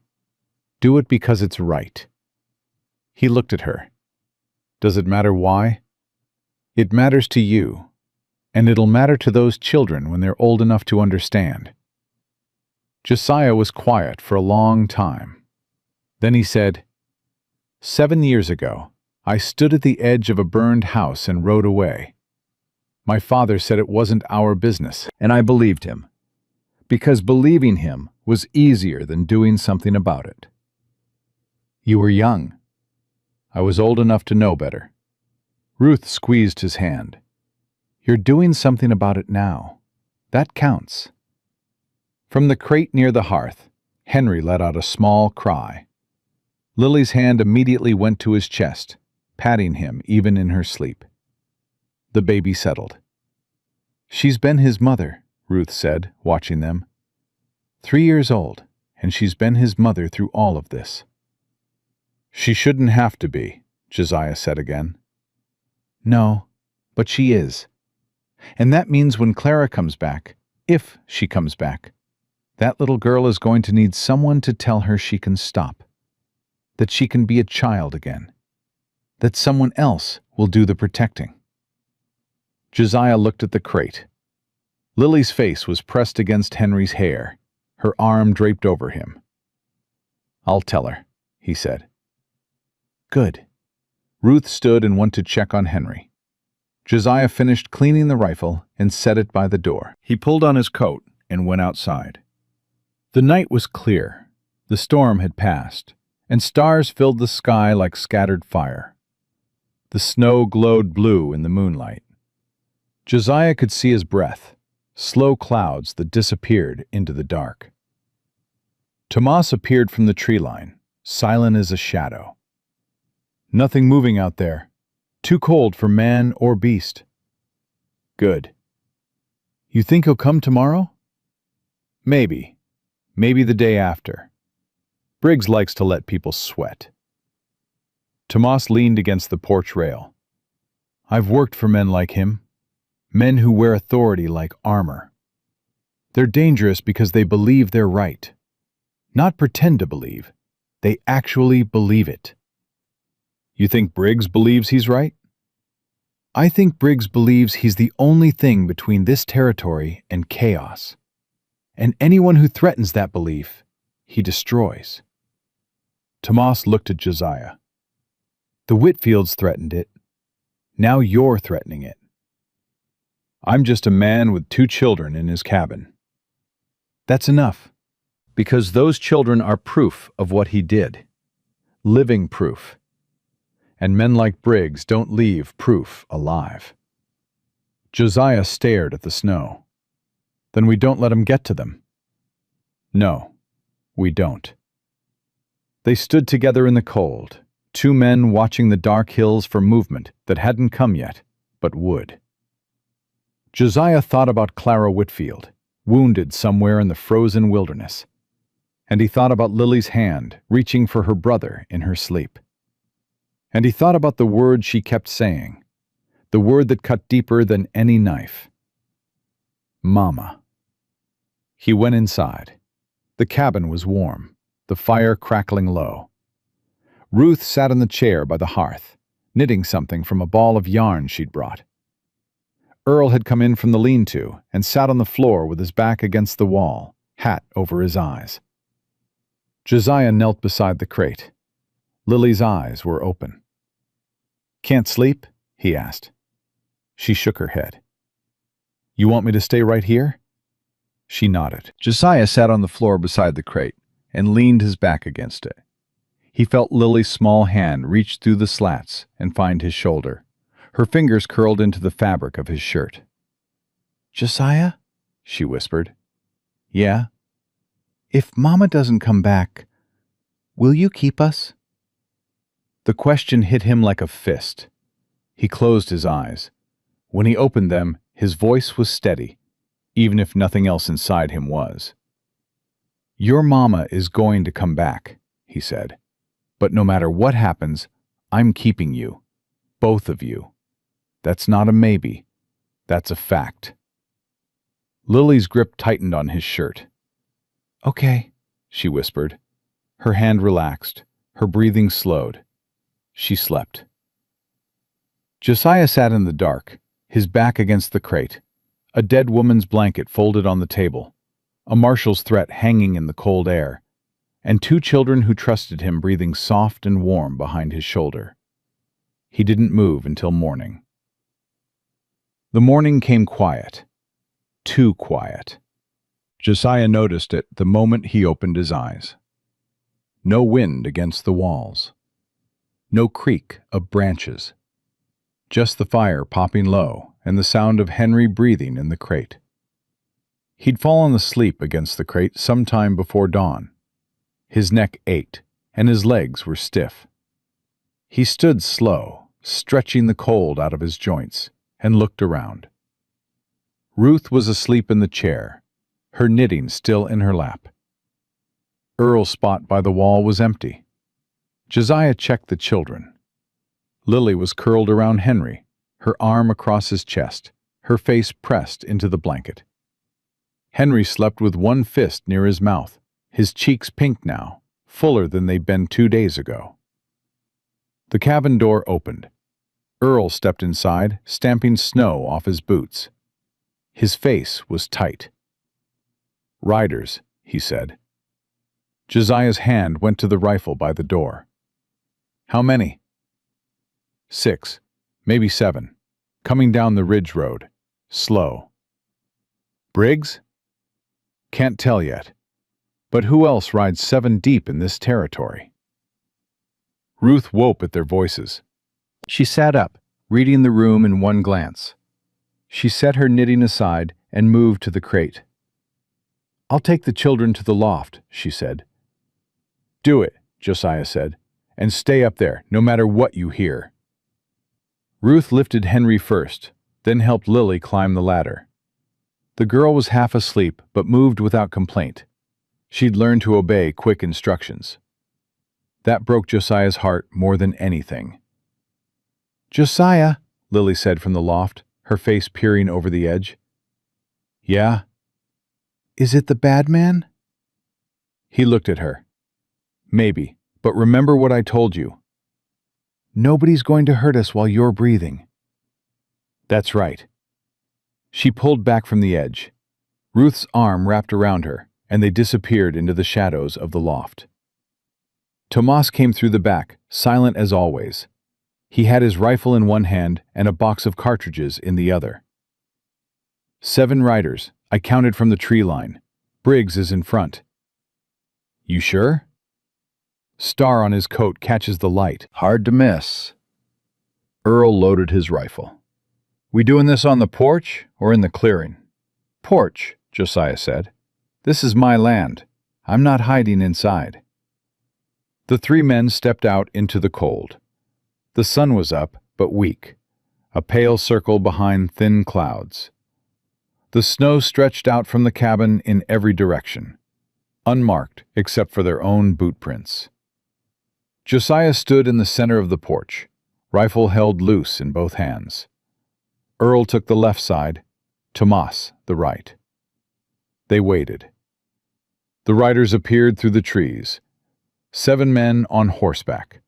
Do it because it's right. He looked at her. Does it matter why? It matters to you, and it'll matter to those children when they're old enough to understand. Josiah was quiet for a long time. Then he said, 7 years ago, I stood at the edge of a burned house and rode away. My father said it wasn't our business, and I believed him, because believing him was easier than doing something about it. You were young. I was old enough to know better. Ruth squeezed his hand. You're doing something about it now. That counts. From the crate near the hearth, Henry let out a small cry. Lily's hand immediately went to his chest, patting him even in her sleep. The baby settled. She's been his mother, Ruth said, watching them. 3 years old, and she's been his mother through all of this. She shouldn't have to be, Josiah said again. No, but she is. And that means when Clara comes back, if she comes back, that little girl is going to need someone to tell her she can stop, that she can be a child again, that someone else will do the protecting. Josiah looked at the crate. Lily's face was pressed against Henry's hair, her arm draped over him. I'll tell her, he said. Good. Ruth stood and went to check on Henry. Josiah finished cleaning the rifle and set it by the door. He pulled on his coat and went outside. The night was clear. The storm had passed, and stars filled the sky like scattered fire. The snow glowed blue in the moonlight. Josiah could see his breath, slow clouds that disappeared into the dark. Tomas appeared from the tree line, silent as a shadow. Nothing moving out there. Too cold for man or beast. Good. You think he'll come tomorrow? Maybe. Maybe the day after. Briggs likes to let people sweat. Tomas leaned against the porch rail. I've worked for men like him. Men who wear authority like armor. They're dangerous because they believe they're right. Not pretend to believe. They actually believe it. You think Briggs believes he's right? I think Briggs believes he's the only thing between this territory and chaos. And anyone who threatens that belief, he destroys. Tomas looked at Josiah. The Whitfields threatened it. Now you're threatening it. I'm just a man with 2 children in his cabin. That's enough, because those children are proof of what he did. Living proof. And men like Briggs don't leave proof alive. Josiah stared at the snow. Then we don't let him get to them. No, we don't. They stood together in the cold, 2 men watching the dark hills for movement that hadn't come yet, but would. Josiah thought about Clara Whitfield, wounded somewhere in the frozen wilderness. And he thought about Lily's hand reaching for her brother in her sleep. And he thought about the word she kept saying, the word that cut deeper than any knife. Mama. He went inside. The cabin was warm. the fire crackling low. Ruth sat in the chair by the hearth, knitting something from a ball of yarn she'd brought. Earl had come in from the lean-to and sat on the floor with his back against the wall, hat over his eyes. Josiah knelt beside the crate. Lily's eyes were open. "Can't sleep?" he asked. She shook her head. "You want me to stay right here?" She nodded. Josiah sat on the floor beside the crate and leaned his back against it. He felt Lily's small hand reach through the slats and find his shoulder. Her fingers curled into the fabric of his shirt. "Josiah?" she whispered. "Yeah?" "If Mama doesn't come back, will you keep us?" The question hit him like a fist. He closed his eyes. When he opened them, his voice was steady, even if nothing else inside him was. "Your Mama is going to come back," he said. "But no matter what happens, I'm keeping you. Both of you. That's not a maybe. That's a fact." Lily's grip tightened on his shirt. "Okay," she whispered. Her hand relaxed. Her breathing slowed. She slept. Josiah sat in the dark, his back against the crate, a dead woman's blanket folded on the table, a marshal's threat hanging in the cold air, and two children who trusted him breathing soft and warm behind his shoulder. He didn't move until morning. The morning came quiet. Too quiet. Josiah noticed it the moment he opened his eyes. No wind against the walls. No creak of branches. Just the fire popping low and the sound of Henry breathing in the crate. He'd fallen asleep against the crate sometime before dawn. His neck ached, and his legs were stiff. He stood slow, stretching the cold out of his joints, and looked around. Ruth was asleep in the chair, her knitting still in her lap. Earl's spot by the wall was empty. Josiah checked the children. Lily was curled around Henry, her arm across his chest, her face pressed into the blanket. Henry slept with one fist near his mouth, his cheeks pink now, fuller than they'd been 2 days ago. The cabin door opened. Earl stepped inside, stamping snow off his boots. His face was tight. "Riders," he said. Josiah's hand went to the rifle by the door. "How many?" 6, maybe 7, coming down the ridge road, slow. "Briggs?" "Can't tell yet. But who else rides 7 deep in this territory?" Ruth woke at their voices. She sat up, reading the room in one glance. She set her knitting aside and moved to the crate. "I'll take the children to the loft," she said. "Do it," Josiah said, "and stay up there, no matter what you hear." Ruth lifted Henry first, then helped Lily climb the ladder. The girl was half asleep, but moved without complaint. She'd learned to obey quick instructions. That broke Josiah's heart more than anything. "Josiah," Lily said from the loft, her face peering over the edge. "Yeah?" "Is it the bad man?" He looked at her. "Maybe, but remember what I told you. Nobody's going to hurt us while you're breathing." "That's right." She pulled back from the edge. Ruth's arm wrapped around her, and they disappeared into the shadows of the loft. Tomas came through the back, silent as always. He had his rifle in one hand and a box of cartridges in the other. 7 riders, I counted from the tree line. Briggs is in front. You sure? Star on his coat catches the light. Hard to miss. Earl loaded his rifle. We doing this on the porch or in the clearing? Porch, Josiah said. This is my land. I'm not hiding inside. The 3 men stepped out into the cold. The sun was up, but weak, a pale circle behind thin clouds. The snow stretched out from the cabin in every direction, unmarked except for their own boot prints. Josiah stood in the center of the porch, rifle held loose in both hands. Earl took the left side, Tomas the right. They waited. The riders appeared through the trees, 7 men on horseback,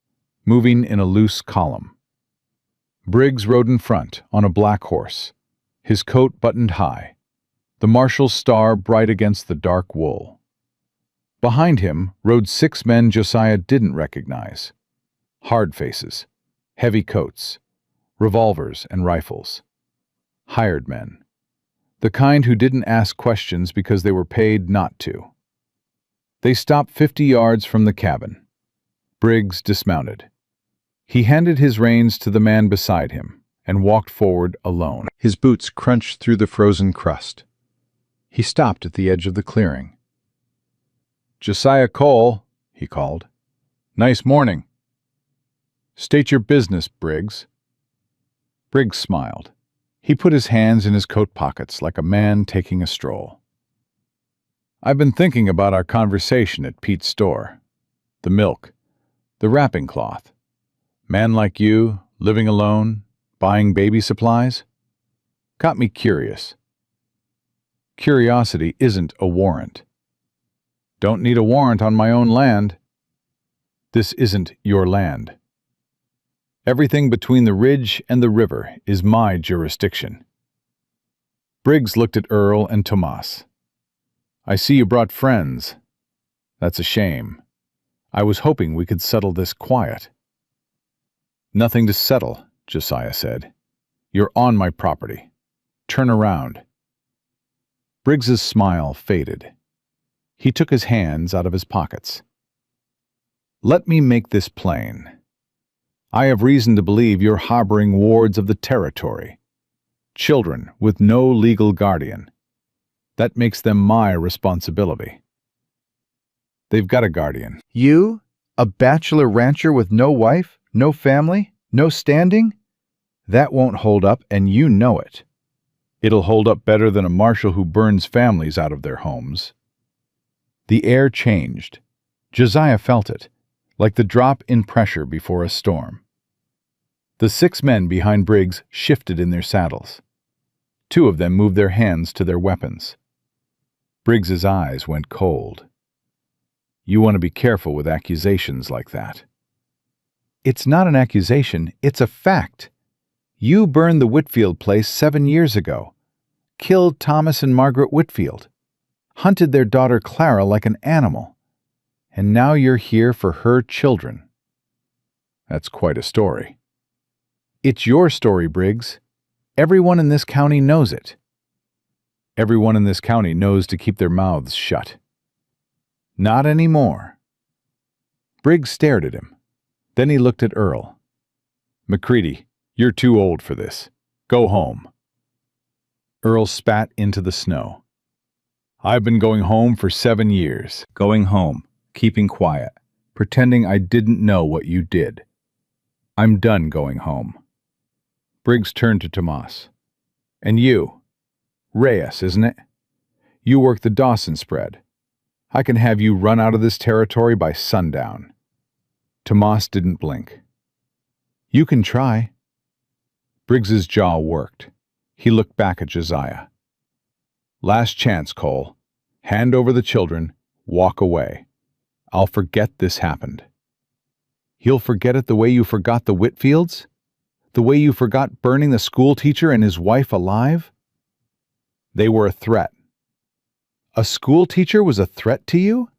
moving in a loose column. Briggs rode in front on a black horse, his coat buttoned high, the marshal's star bright against the dark wool. Behind him rode 6 men Josiah didn't recognize. Hard faces, heavy coats, revolvers and rifles. Hired men. The kind who didn't ask questions because they were paid not to. They stopped 50 yards from the cabin. Briggs dismounted. He handed his reins to the man beside him and walked forward alone. His boots crunched through the frozen crust. He stopped at the edge of the clearing. "Josiah Cole," he called. "Nice morning." "State your business, Briggs." Briggs smiled. He put his hands in his coat pockets like a man taking a stroll. "I've been thinking about our conversation at Pete's store. The milk, the wrapping cloth. Man like you, living alone, buying baby supplies. Got me curious. Curiosity isn't a warrant. Don't need a warrant on my own land. This isn't your land. Everything between the ridge and the river is my jurisdiction." Briggs looked at Earl and Tomas. "I see you brought friends. That's a shame. I was hoping we could settle this quiet." "Nothing to settle," Josiah said. "You're on my property. Turn around." Briggs's smile faded. He took his hands out of his pockets. "Let me make this plain. I have reason to believe you're harboring wards of the territory, children with no legal guardian. That makes them my responsibility." "They've got a guardian." You? A bachelor rancher with no wife, no family, no standing? That won't hold up, and you know it. "It'll hold up better than a marshal who burns families out of their homes." The air changed. Josiah felt it, like the drop in pressure before a storm. The 6 men behind Briggs shifted in their saddles. 2 of them moved their hands to their weapons. Briggs's eyes went cold. "You want to be careful with accusations like that." "It's not an accusation, it's a fact. You burned the Whitfield place 7 years ago, killed Thomas and Margaret Whitfield, hunted their daughter Clara like an animal, and now you're here for her children." "That's quite a story." "It's your story, Briggs. Everyone in this county knows it." "Everyone in this county knows to keep their mouths shut." "Not anymore." Briggs stared at him. Then he looked at Earl. "McCready, you're too old for this. Go home." Earl spat into the snow. "I've been going home for 7 years. Going home, keeping quiet, pretending I didn't know what you did. I'm done going home." Briggs turned to Tomas. "And you? Reyes, isn't it? You work the Dawson spread. I can have you run out of this territory by sundown." Tomas didn't blink. "You can try." Briggs's jaw worked. He looked back at Josiah. "Last chance, Cole. Hand over the children. Walk away. I'll forget this happened." "You'll forget it the way you forgot the Whitfields? The way you forgot burning the school teacher and his wife alive?" "They were a threat." "A school teacher was a threat to you?"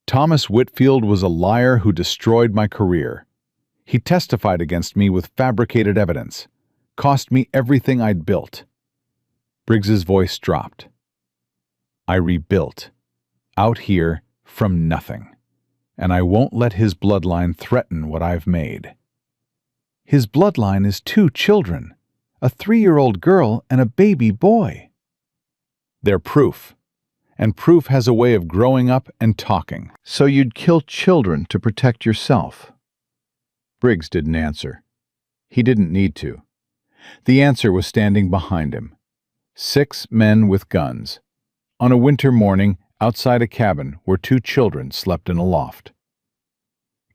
"Thomas Whitfield was a liar who destroyed my career. He testified against me with fabricated evidence. Cost me everything I'd built." Briggs's voice dropped. "I rebuilt. Out here from nothing. And I won't let his bloodline threaten what I've made." "His bloodline is 2 children, a 3-year-old girl and a baby boy." "They're proof. And proof has a way of growing up and talking." "So you'd kill children to protect yourself?" Briggs didn't answer. He didn't need to. The answer was standing behind him. 6 men with guns. On a winter morning, outside a cabin where 2 children slept in a loft.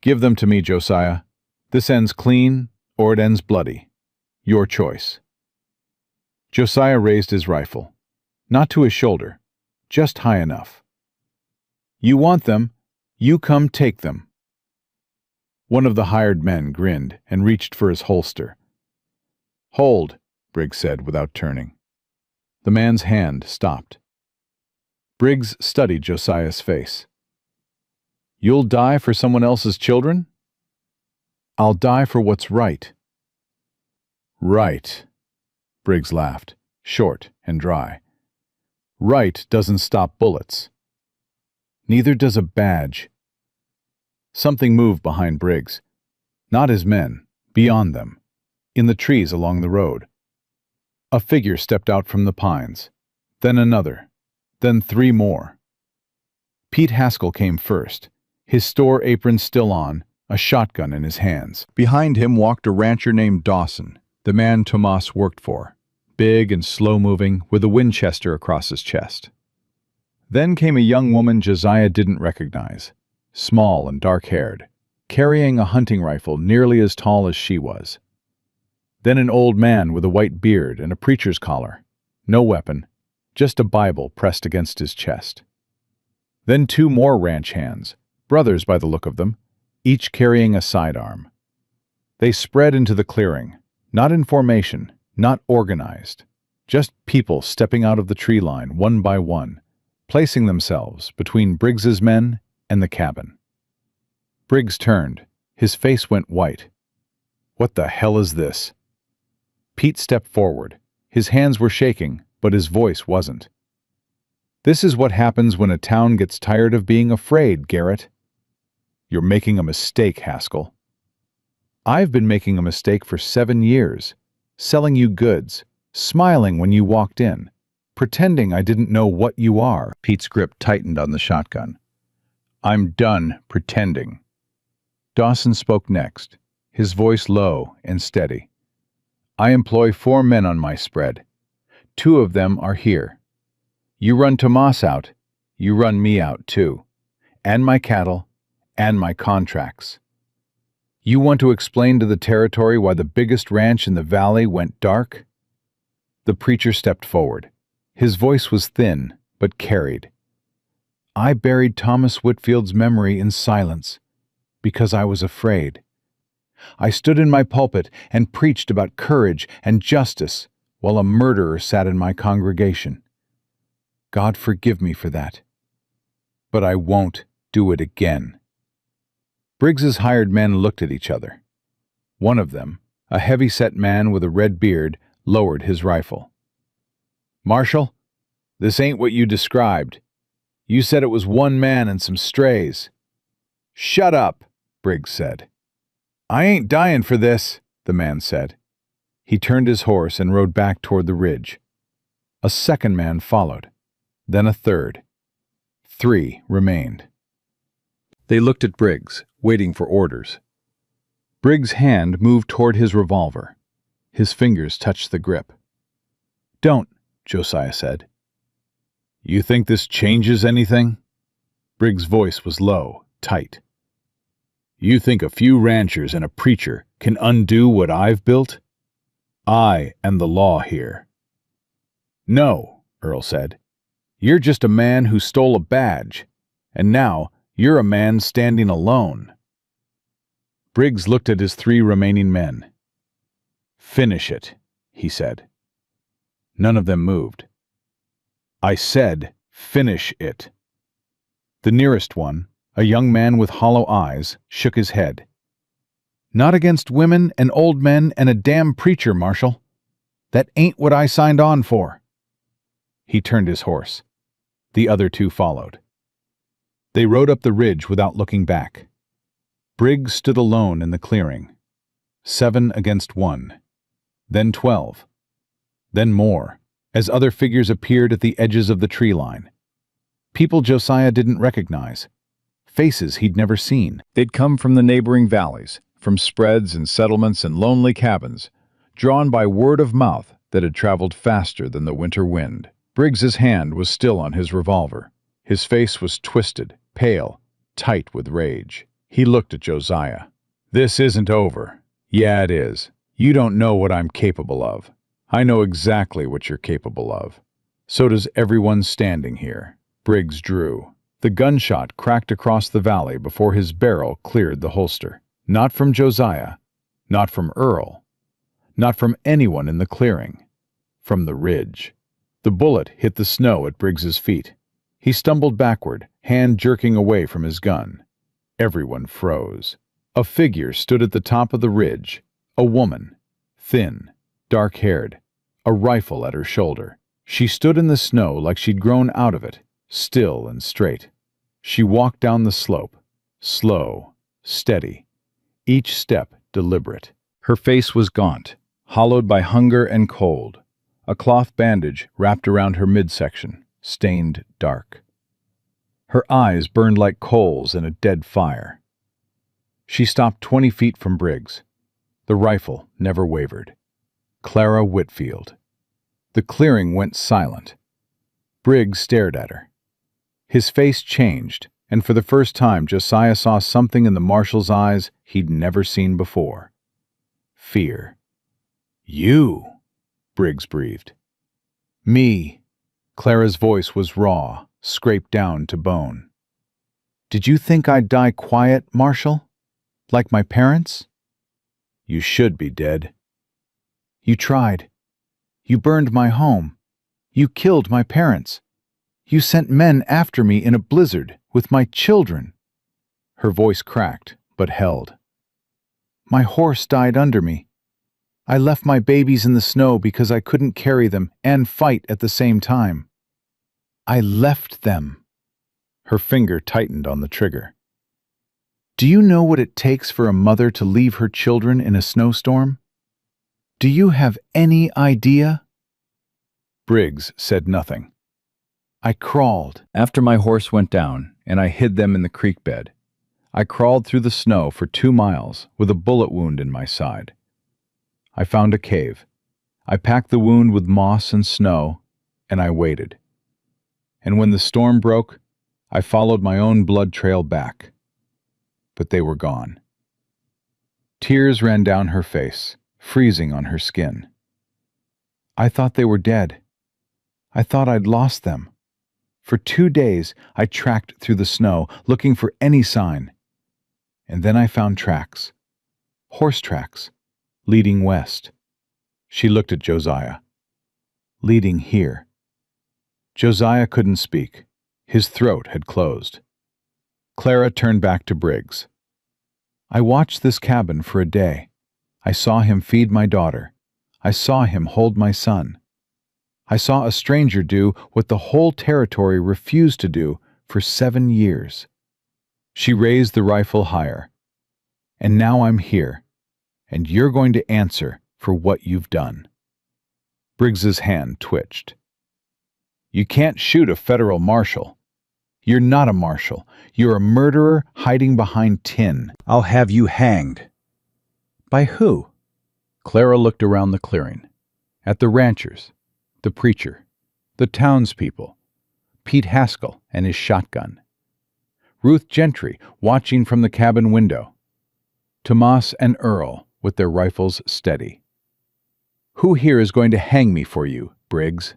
"Give them to me, Josiah. This ends clean, or it ends bloody. Your choice." Josiah raised his rifle. Not to his shoulder, just high enough. "You want them, you come take them. One of the hired men grinned and reached for his holster. "Hold," Briggs said without turning. The man's hand stopped. Briggs studied Josiah's face. "You'll die for someone else's children?" "I'll die for what's right." "Right," Briggs laughed, short and dry. "Right doesn't stop bullets. Neither does a badge." Something moved behind Briggs. Not his men, beyond them, in the trees along the road. A figure stepped out from the pines, then another, then three more. Pete Haskell came first, his store apron still on, a shotgun in his hands. Behind him walked a rancher named Dawson, the man Tomas worked for, big and slow-moving, with a Winchester across his chest. Then came a young woman Josiah didn't recognize, small and dark-haired, carrying a hunting rifle nearly as tall as she was. Then an old man with a white beard and a preacher's collar, no weapon, just a Bible pressed against his chest. Then two more ranch hands, brothers by the look of them, each carrying a sidearm. They spread into the clearing, not in formation, not organized, just people stepping out of the tree line one by one, placing themselves between Briggs's men and the cabin. Briggs turned. His face went white. "What the hell is this?" Pete stepped forward. His hands were shaking, but his voice wasn't. "This is what happens when a town gets tired of being afraid, Garrett." "You're making a mistake, Haskell." "I've been making a mistake for 7 years, selling you goods, smiling when you walked in, pretending I didn't know what you are." Pete's grip tightened on the shotgun. "I'm done pretending." Dawson spoke next, his voice low and steady. "I employ 4 men on my spread. 2 of them are here. You run Tomas out, you run me out too, and my cattle, and my contracts. You want to explain to the territory why the biggest ranch in the valley went dark?" The preacher stepped forward. His voice was thin, but carried. "I buried Thomas Whitfield's memory in silence, because I was afraid. I stood in my pulpit and preached about courage and justice while a murderer sat in my congregation. God forgive me for that. But I won't do it again." Briggs's hired men looked at each other. One of them, a heavy-set man with a red beard, lowered his rifle. "Marshal, this ain't what you described. You said it was 1 man and some strays." "Shut up," Briggs said. "I ain't dying for this," the man said. He turned his horse and rode back toward the ridge. A second man followed, then a third. 3 remained. They looked at Briggs, waiting for orders. Briggs' hand moved toward his revolver. His fingers touched the grip. "Don't," Josiah said. "You think this changes anything?" Briggs' voice was low, tight. "You think a few ranchers and a preacher can undo what I've built? I am the law here." "No," Earl said. "You're just a man who stole a badge, and now you're a man standing alone." Briggs looked at his 3 remaining men. "Finish it," he said. None of them moved. "I said, finish it." The nearest one, a young man with hollow eyes, shook his head. "Not against women and old men and a damn preacher, Marshal. That ain't what I signed on for." He turned his horse. The other 2 followed. They rode up the ridge without looking back. Briggs stood alone in the clearing. 7 against 1. Then 12. Then more, as other figures appeared at the edges of the tree line. People Josiah didn't recognize. Faces he'd never seen. They'd come from the neighboring valleys, from spreads and settlements and lonely cabins, drawn by word of mouth that had traveled faster than the winter wind. Briggs's hand was still on his revolver. His face was twisted, pale, tight with rage. He looked at Josiah. "This isn't over." "Yeah, it is. You don't know what I'm capable of. I know exactly what you're capable of. So does everyone standing here." Briggs drew. The gunshot cracked across the valley before his barrel cleared the holster. Not from Josiah, not from Earl, not from anyone in the clearing. From the ridge. The bullet hit the snow at Briggs's feet. He stumbled backward, hand jerking away from his gun. Everyone froze. A figure stood at the top of the ridge, a woman, thin, dark-haired, a rifle at her shoulder. She stood in the snow like she'd grown out of it, still and straight. She walked down the slope, slow, steady, each step deliberate. Her face was gaunt, hollowed by hunger and cold. A cloth bandage wrapped around her midsection, stained dark. Her eyes burned like coals in a dead fire. She stopped 20 feet from Briggs. The rifle never wavered. Clara Whitfield. The clearing went silent. Briggs stared at her. His face changed, and for the first time Josiah saw something in the marshal's eyes he'd never seen before. Fear. "You," Briggs breathed. "Me." Clara's voice was raw, scraped down to bone. "Did you think I'd die quiet, Marshal? Like my parents?" "You should be dead." "You tried. You burned my home. You killed my parents. You sent men after me in a blizzard with my children." Her voice cracked, but held. "My horse died under me. I left my babies in the snow because I couldn't carry them and fight at the same time. I left them." Her finger tightened on the trigger. "Do you know what it takes for a mother to leave her children in a snowstorm? Do you have any idea?" Briggs said nothing. "I crawled." "After my horse went down, and I hid them in the creek bed, I crawled through the snow for 2 miles with a bullet wound in my side. I found a cave. I packed the wound with moss and snow, and I waited. And when the storm broke, I followed my own blood trail back. But they were gone." Tears ran down her face, freezing on her skin. "I thought they were dead. I thought I'd lost them. For 2 days I tracked through the snow, looking for any sign. And then I found tracks. Horse tracks. Leading west." She looked at Josiah. "Leading here." Josiah couldn't speak. His throat had closed. Clara turned back to Briggs. "I watched this cabin for a day. I saw him feed my daughter. I saw him hold my son. I saw a stranger do what the whole territory refused to do for 7 years. She raised the rifle higher. And now I'm here. And you're going to answer for what you've done." Briggs's hand twitched. "You can't shoot a federal marshal. You're not a marshal. You're a murderer hiding behind tin. I'll have you hanged." "By who?" Clara looked around the clearing, at the ranchers, the preacher, the townspeople, Pete Haskell and his shotgun, Ruth Gentry watching from the cabin window, Tomas and Earl with their rifles steady. "Who here is going to hang me for you, Briggs?"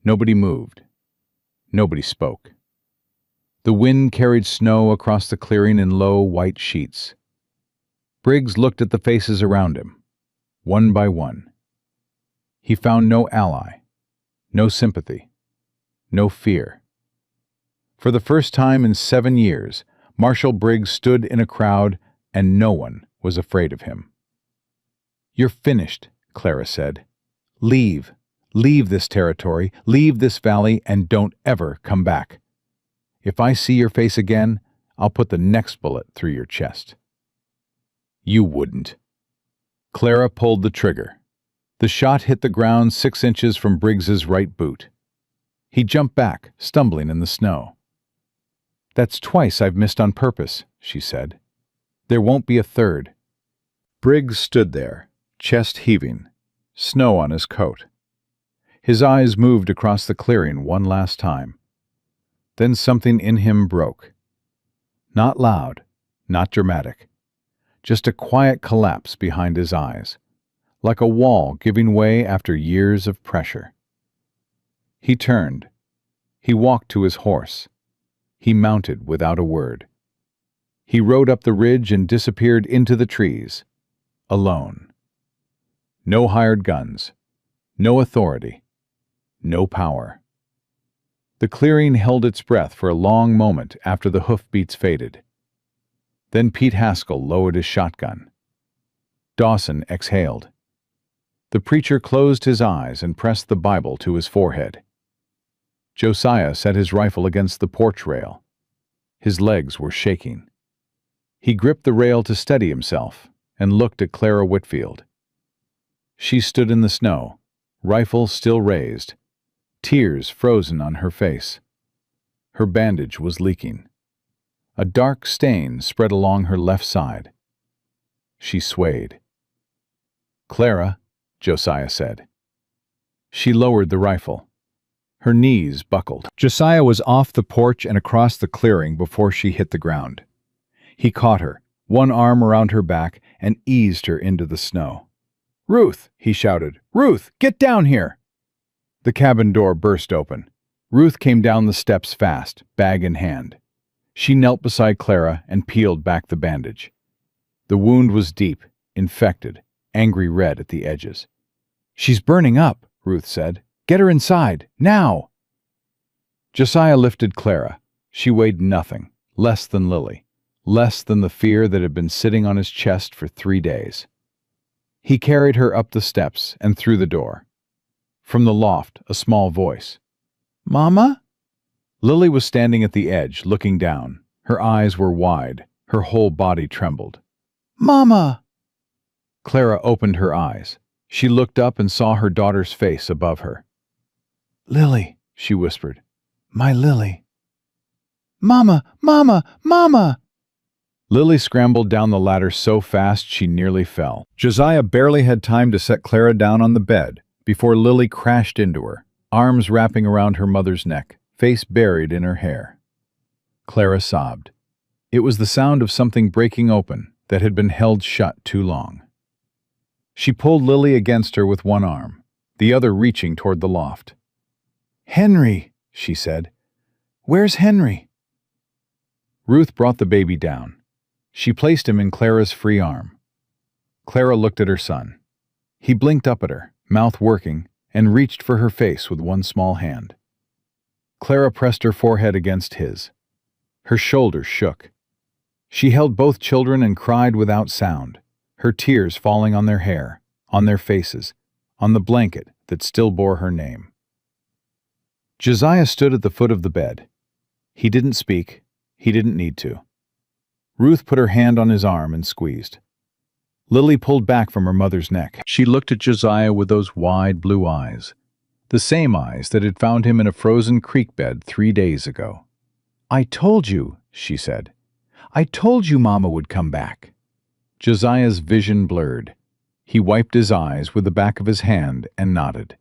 Nobody moved. Nobody spoke. The wind carried snow across the clearing in low white sheets. Briggs looked at the faces around him, one by one. He found no ally, no sympathy, no fear. For the first time in 7 years, Marshal Briggs stood in a crowd and no one was afraid of him. "You're finished," Clara said. "Leave. Leave this territory, leave this valley, and don't ever come back. If I see your face again, I'll put the next bullet through your chest." "You wouldn't." Clara pulled the trigger. The shot hit the ground 6 inches from Briggs's right boot. He jumped back, stumbling in the snow. "That's twice I've missed on purpose," she said. "There won't be a third." Briggs stood there, chest heaving, snow on his coat. His eyes moved across the clearing one last time. Then something in him broke. Not loud, not dramatic. Just a quiet collapse behind his eyes, like a wall giving way after years of pressure. He turned. He walked to his horse. He mounted without a word. He rode up the ridge and disappeared into the trees, alone. No hired guns, no authority, no power. The clearing held its breath for a long moment after the hoofbeats faded. Then Pete Haskell lowered his shotgun. Dawson exhaled. The preacher closed his eyes and pressed the Bible to his forehead. Josiah set his rifle against the porch rail. His legs were shaking. He gripped the rail to steady himself and looked at Clara Whitfield. She stood in the snow, rifle still raised, tears frozen on her face. Her bandage was leaking. A dark stain spread along her left side. She swayed. "Clara," Josiah said. She lowered the rifle. Her knees buckled. Josiah was off the porch and across the clearing before she hit the ground. He caught her, one arm around her back, and eased her into the snow. "Ruth!" he shouted. "Ruth, get down here!" The cabin door burst open. Ruth came down the steps fast, bag in hand. She knelt beside Clara and peeled back the bandage. The wound was deep, infected, angry red at the edges. "She's burning up," Ruth said. "Get her inside, now!" Josiah lifted Clara. She weighed nothing, less than Lily, less than the fear that had been sitting on his chest for 3 days. He carried her up the steps and through the door. From the loft, a small voice. "Mama?" Lily was standing at the edge, looking down. Her eyes were wide. Her whole body trembled. "Mama!" Clara opened her eyes. She looked up and saw her daughter's face above her. "Lily," she whispered. "My Lily." "Mama! Mama! Mama!" Lily scrambled down the ladder so fast she nearly fell. Josiah barely had time to set Clara down on the bed before Lily crashed into her, arms wrapping around her mother's neck, face buried in her hair. Clara sobbed. It was the sound of something breaking open that had been held shut too long. She pulled Lily against her with one arm, the other reaching toward the loft. "Henry," she said. "Where's Henry?" Ruth brought the baby down. She placed him in Clara's free arm. Clara looked at her son. He blinked up at her, mouth working, and reached for her face with one small hand. Clara pressed her forehead against his. Her shoulders shook. She held both children and cried without sound, her tears falling on their hair, on their faces, on the blanket that still bore her name. Josiah stood at the foot of the bed. He didn't speak. He didn't need to. Ruth put her hand on his arm and squeezed. Lily pulled back from her mother's neck. She looked at Josiah with those wide blue eyes, the same eyes that had found him in a frozen creek bed 3 days ago. "I told you," she said. "I told you Mama would come back." Josiah's vision blurred. He wiped his eyes with the back of his hand and nodded.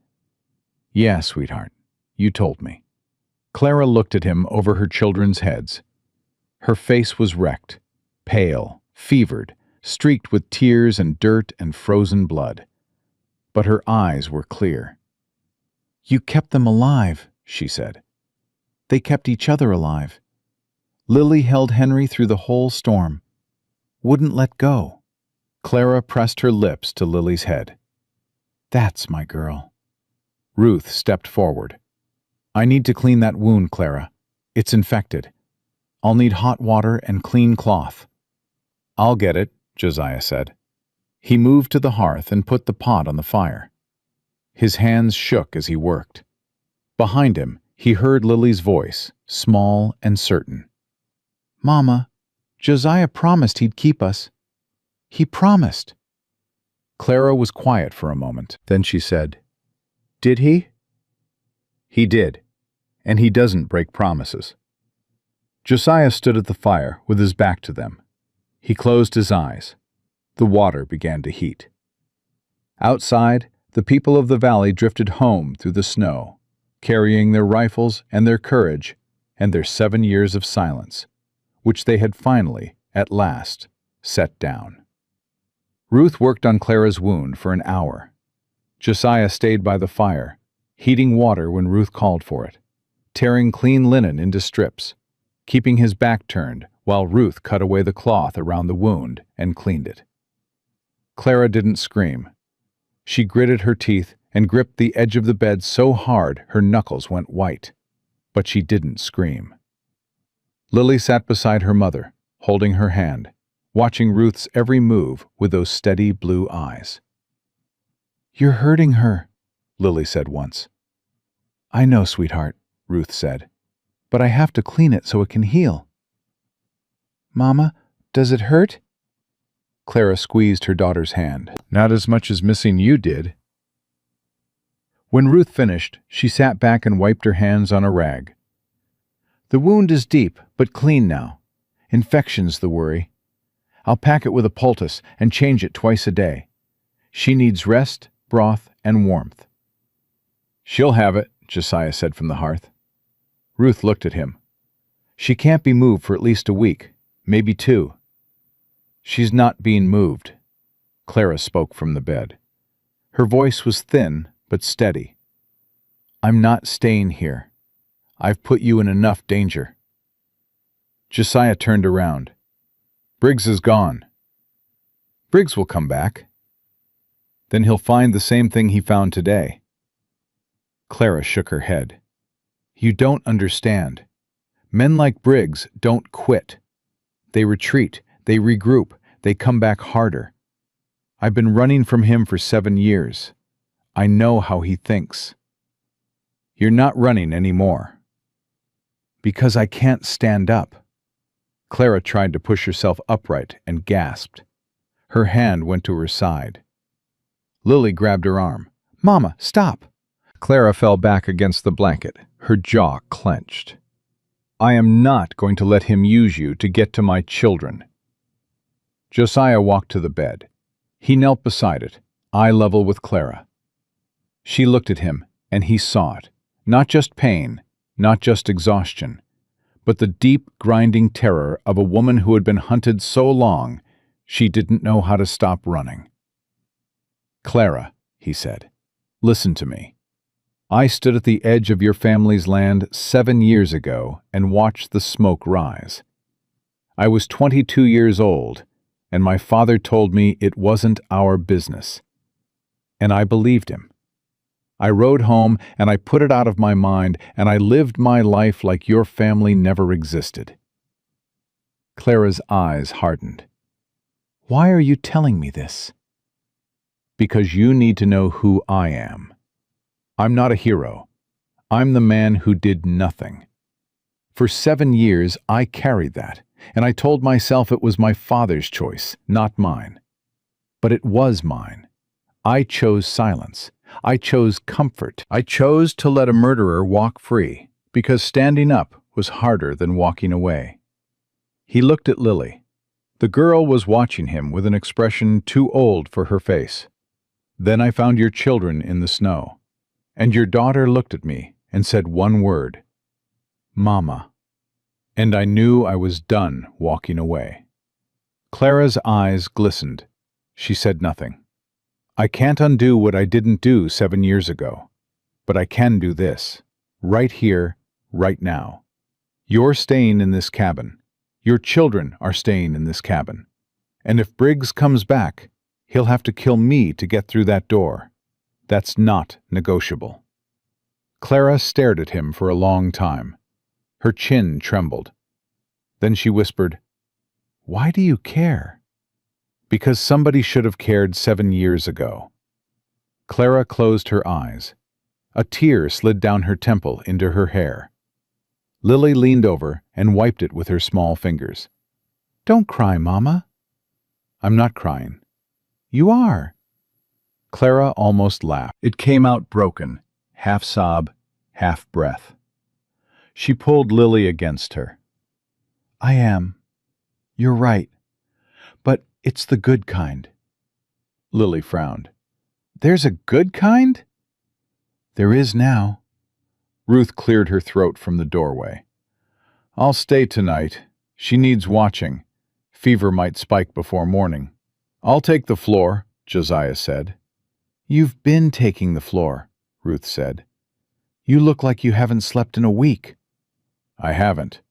"Yeah, sweetheart, you told me." Clara looked at him over her children's heads. Her face was wrecked, pale, fevered, streaked with tears and dirt and frozen blood. But her eyes were clear. "You kept them alive," she said. "They kept each other alive. Lily held Henry through the whole storm. Wouldn't let go." Clara pressed her lips to Lily's head. "That's my girl." Ruth stepped forward. "I need to clean that wound, Clara. It's infected. I'll need hot water and clean cloth." "I'll get it," Josiah said. He moved to the hearth and put the pot on the fire. His hands shook as he worked. Behind him, he heard Lily's voice, small and certain. "Mama, Josiah promised he'd keep us. He promised." Clara was quiet for a moment. Then she said, "Did he?" "He did, and he doesn't break promises." Josiah stood at the fire with his back to them. He closed his eyes. The water began to heat. Outside, the people of the valley drifted home through the snow, carrying their rifles and their courage and their 7 years of silence, which they had finally, at last, set down. Ruth worked on Clara's wound for an hour. Josiah stayed by the fire, heating water when Ruth called for it, tearing clean linen into strips, keeping his back turned while Ruth cut away the cloth around the wound and cleaned it. Clara didn't scream. She gritted her teeth and gripped the edge of the bed so hard her knuckles went white. But she didn't scream. Lily sat beside her mother, holding her hand, watching Ruth's every move with those steady blue eyes. "You're hurting her," Lily said once. "I know, sweetheart," Ruth said, "but I have to clean it so it can heal." "Mama, does it hurt?" Clara squeezed her daughter's hand. "Not as much as missing you did." When Ruth finished, she sat back and wiped her hands on a rag. "The wound is deep, but clean now. Infection's the worry. I'll pack it with a poultice and change it twice a day. She needs rest, broth, and warmth." "She'll have it," Josiah said from the hearth. Ruth looked at him. "She can't be moved for at least a week, maybe 2. "She's not being moved," Clara spoke from the bed. Her voice was thin but steady. "I'm not staying here. I've put you in enough danger." Josiah turned around. "Briggs is gone." "Briggs will come back." "Then he'll find the same thing he found today." Clara shook her head. "You don't understand. Men like Briggs don't quit. They retreat, they regroup, they come back harder. I've been running from him for 7 years. I know how he thinks." "You're not running anymore." "Because I can't stand up." Clara tried to push herself upright and gasped. Her hand went to her side. Lily grabbed her arm. "Mama, stop!" Clara fell back against the blanket, her jaw clenched. "I am not going to let him use you to get to my children." Josiah walked to the bed. He knelt beside it, eye level with Clara. She looked at him, and he saw it. Not just pain, not just exhaustion, but the deep, grinding terror of a woman who had been hunted so long she didn't know how to stop running. "Clara," he said, "listen to me. I stood at the edge of your family's land 7 years ago and watched the smoke rise. I was 22 years old, and my father told me it wasn't our business. And I believed him. I rode home, and I put it out of my mind, and I lived my life like your family never existed." Clara's eyes hardened. "Why are you telling me this?" "Because you need to know who I am. I'm not a hero. I'm the man who did nothing. For 7 years, I carried that, and I told myself it was my father's choice, not mine. But it was mine. I chose silence. I chose comfort. I chose to let a murderer walk free, because standing up was harder than walking away." He looked at Lily. The girl was watching him with an expression too old for her face. "Then I found your children in the snow, and your daughter looked at me and said one word, 'Mama.' And I knew I was done walking away." Clara's eyes glistened. She said nothing. "I can't undo what I didn't do 7 years ago, but I can do this, right here, right now. You're staying in this cabin. Your children are staying in this cabin. And if Briggs comes back, he'll have to kill me to get through that door. That's not negotiable." Clara stared at him for a long time. Her chin trembled. Then she whispered, "Why do you care?" "Because somebody should have cared 7 years ago." Clara closed her eyes. A tear slid down her temple into her hair. Lily leaned over and wiped it with her small fingers. "Don't cry, Mama." "I'm not crying." "You are." Clara almost laughed. It came out broken, half sob, half breath. She pulled Lily against her. "I am. You're right. But it's the good kind." Lily frowned. "There's a good kind?" "There is now." Ruth cleared her throat from the doorway. "I'll stay tonight. She needs watching. Fever might spike before morning." "I'll take the floor," Josiah said. "You've been taking the floor," Ruth said. "You look like you haven't slept in a week." "I haven't."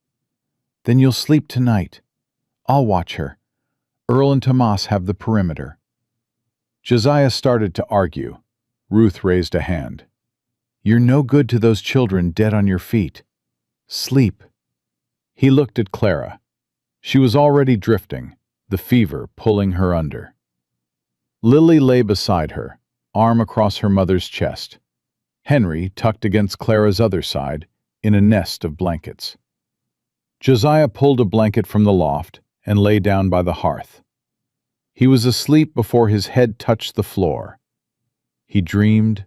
"Then you'll sleep tonight. I'll watch her. Earl and Tomas have the perimeter." Josiah started to argue. Ruth raised a hand. "You're no good to those children dead on your feet. Sleep." He looked at Clara. She was already drifting, the fever pulling her under. Lily lay beside her, arm across her mother's chest. Henry tucked against Clara's other side, in a nest of blankets. Josiah pulled a blanket from the loft and lay down by the hearth. He was asleep before his head touched the floor. He dreamed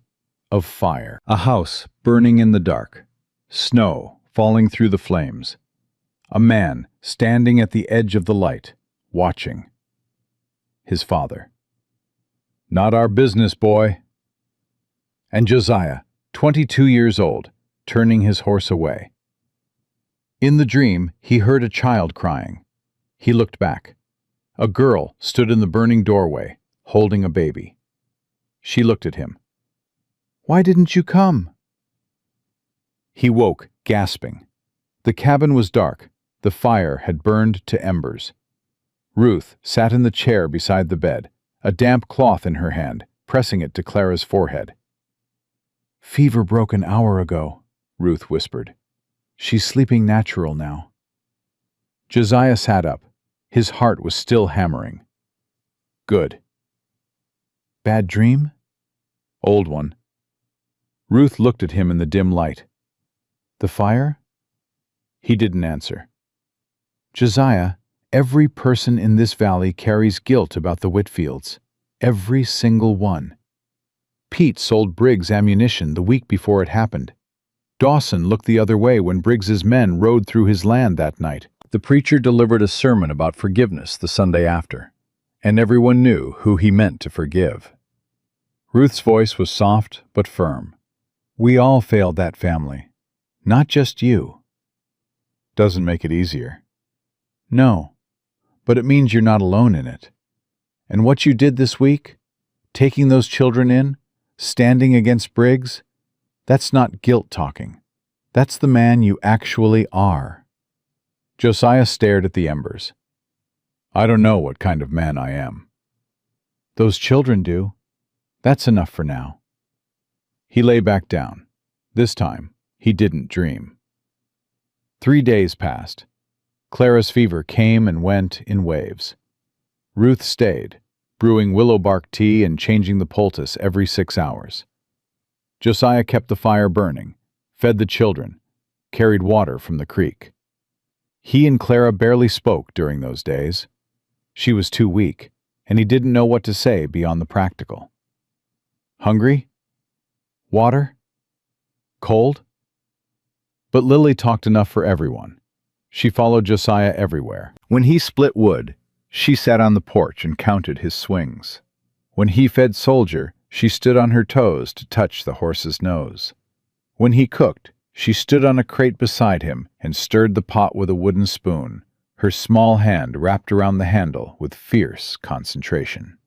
of fire. A house burning in the dark. Snow falling through the flames. A man standing at the edge of the light, watching. His father. "Not our business, boy." And Josiah, 22 years old, turning his horse away. In the dream, he heard a child crying. He looked back. A girl stood in the burning doorway, holding a baby. She looked at him. "Why didn't you come?" He woke, gasping. The cabin was dark. The fire had burned to embers. Ruth sat in the chair beside the bed, a damp cloth in her hand, pressing it to Clara's forehead. "Fever broke an hour ago," Ruth whispered. "She's sleeping natural now." Josiah sat up. His heart was still hammering. "Good." "Bad dream?" "Old one." Ruth looked at him in the dim light. "The fire?" He didn't answer. "Josiah, every person in this valley carries guilt about the Whitfields. Every single one. Pete sold Briggs ammunition the week before it happened. Dawson looked the other way when Briggs's men rode through his land that night. The preacher delivered a sermon about forgiveness the Sunday after, and everyone knew who he meant to forgive." Ruth's voice was soft but firm. "We all failed that family. Not just you." "Doesn't make it easier." "No, but it means you're not alone in it. And what you did this week, taking those children in, standing against Briggs, that's not guilt talking. That's the man you actually are." Josiah stared at the embers. "I don't know what kind of man I am." "Those children do. That's enough for now." He lay back down. This time, he didn't dream. 3 days passed. Clara's fever came and went in waves. Ruth stayed, brewing willow bark tea and changing the poultice every 6 hours. Josiah kept the fire burning, fed the children, carried water from the creek. He and Clara barely spoke during those days. She was too weak, and he didn't know what to say beyond the practical. "Hungry? Water? Cold?" But Lily talked enough for everyone. She followed Josiah everywhere. When he split wood, she sat on the porch and counted his swings. When he fed Soldier, she stood on her toes to touch the horse's nose. When he cooked, she stood on a crate beside him and stirred the pot with a wooden spoon, her small hand wrapped around the handle with fierce concentration.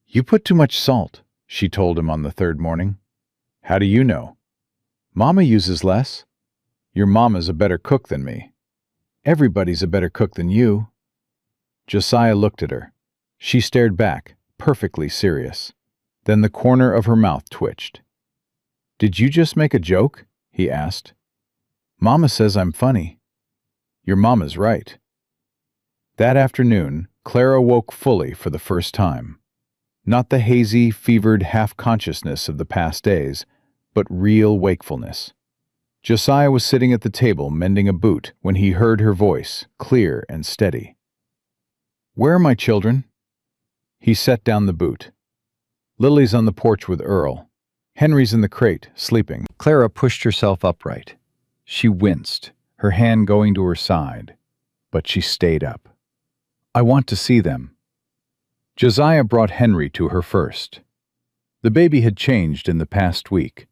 "You put too much salt," she told him on the 3rd morning. "How do you know?" "Mama uses less." "Your mama's a better cook than me." "Everybody's a better cook than you." Josiah looked at her. She stared back, perfectly serious. Then the corner of her mouth twitched. "Did you just make a joke?" he asked. "Mama says I'm funny." "Your mama's right." That afternoon, Clara woke fully for the first time. Not the hazy, fevered half-consciousness of the past days, but real wakefulness. Josiah was sitting at the table mending a boot when he heard her voice, clear and steady. "Where are my children?" He set down the boot. "Lily's on the porch with Earl. Henry's in the crate, sleeping." Clara pushed herself upright. She winced, her hand going to her side, but she stayed up. "I want to see them." Josiah brought Henry to her first. The baby had changed in the past week.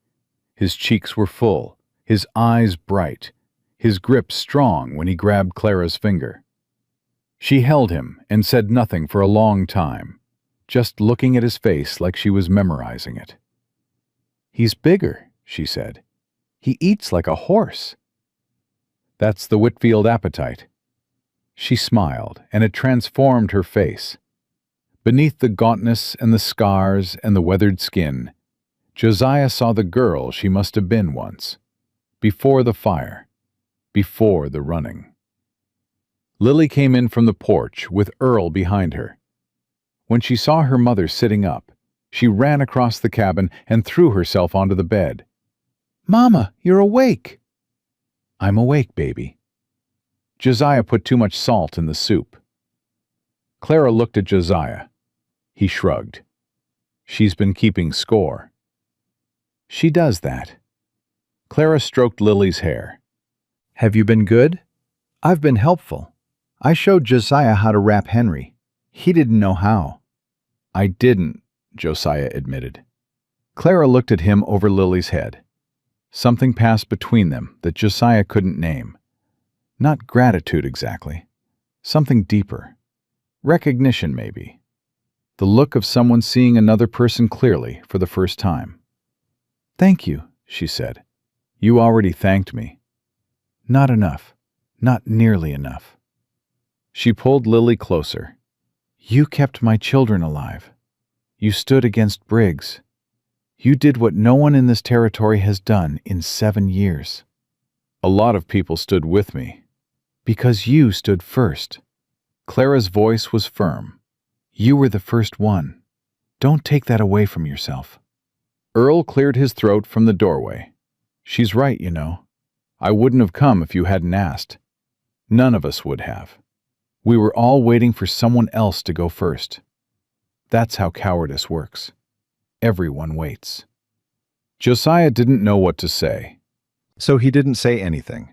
His cheeks were full, his eyes bright, his grip strong when he grabbed Clara's finger. She held him and said nothing for a long time, just looking at his face like she was memorizing it. "He's bigger," she said. "He eats like a horse." "That's the Whitfield appetite." She smiled, and it transformed her face. Beneath the gauntness and the scars and the weathered skin, Josiah saw the girl she must have been once, before the fire, before the running. Lily came in from the porch with Earl behind her. When she saw her mother sitting up, she ran across the cabin and threw herself onto the bed. "Mama, you're awake!" "I'm awake, baby." Josiah put too much salt in the soup. Clara looked at Josiah. He shrugged. "She's been keeping score." "She does that." Clara stroked Lily's hair. Have you been good? I've been helpful. I showed Josiah how to wrap Henry. He didn't know how. "I didn't," Josiah admitted. Clara looked at him over Lily's head. Something passed between them that Josiah couldn't name. Not gratitude exactly. Something deeper. Recognition, maybe. The look of someone seeing another person clearly for the first time. "Thank you," she said. "You already thanked me." "Not enough. Not nearly enough." She pulled Lily closer. "You kept my children alive. You stood against Briggs. You did what no one in this territory has done in 7 years. A lot of people stood with me. Because you stood first." Clara's voice was firm. "You were the first one. Don't take that away from yourself." Earl cleared his throat from the doorway. "She's right, you know. I wouldn't have come if you hadn't asked. None of us would have. We were all waiting for someone else to go first. That's how cowardice works. Everyone waits." Josiah didn't know what to say. So he didn't say anything.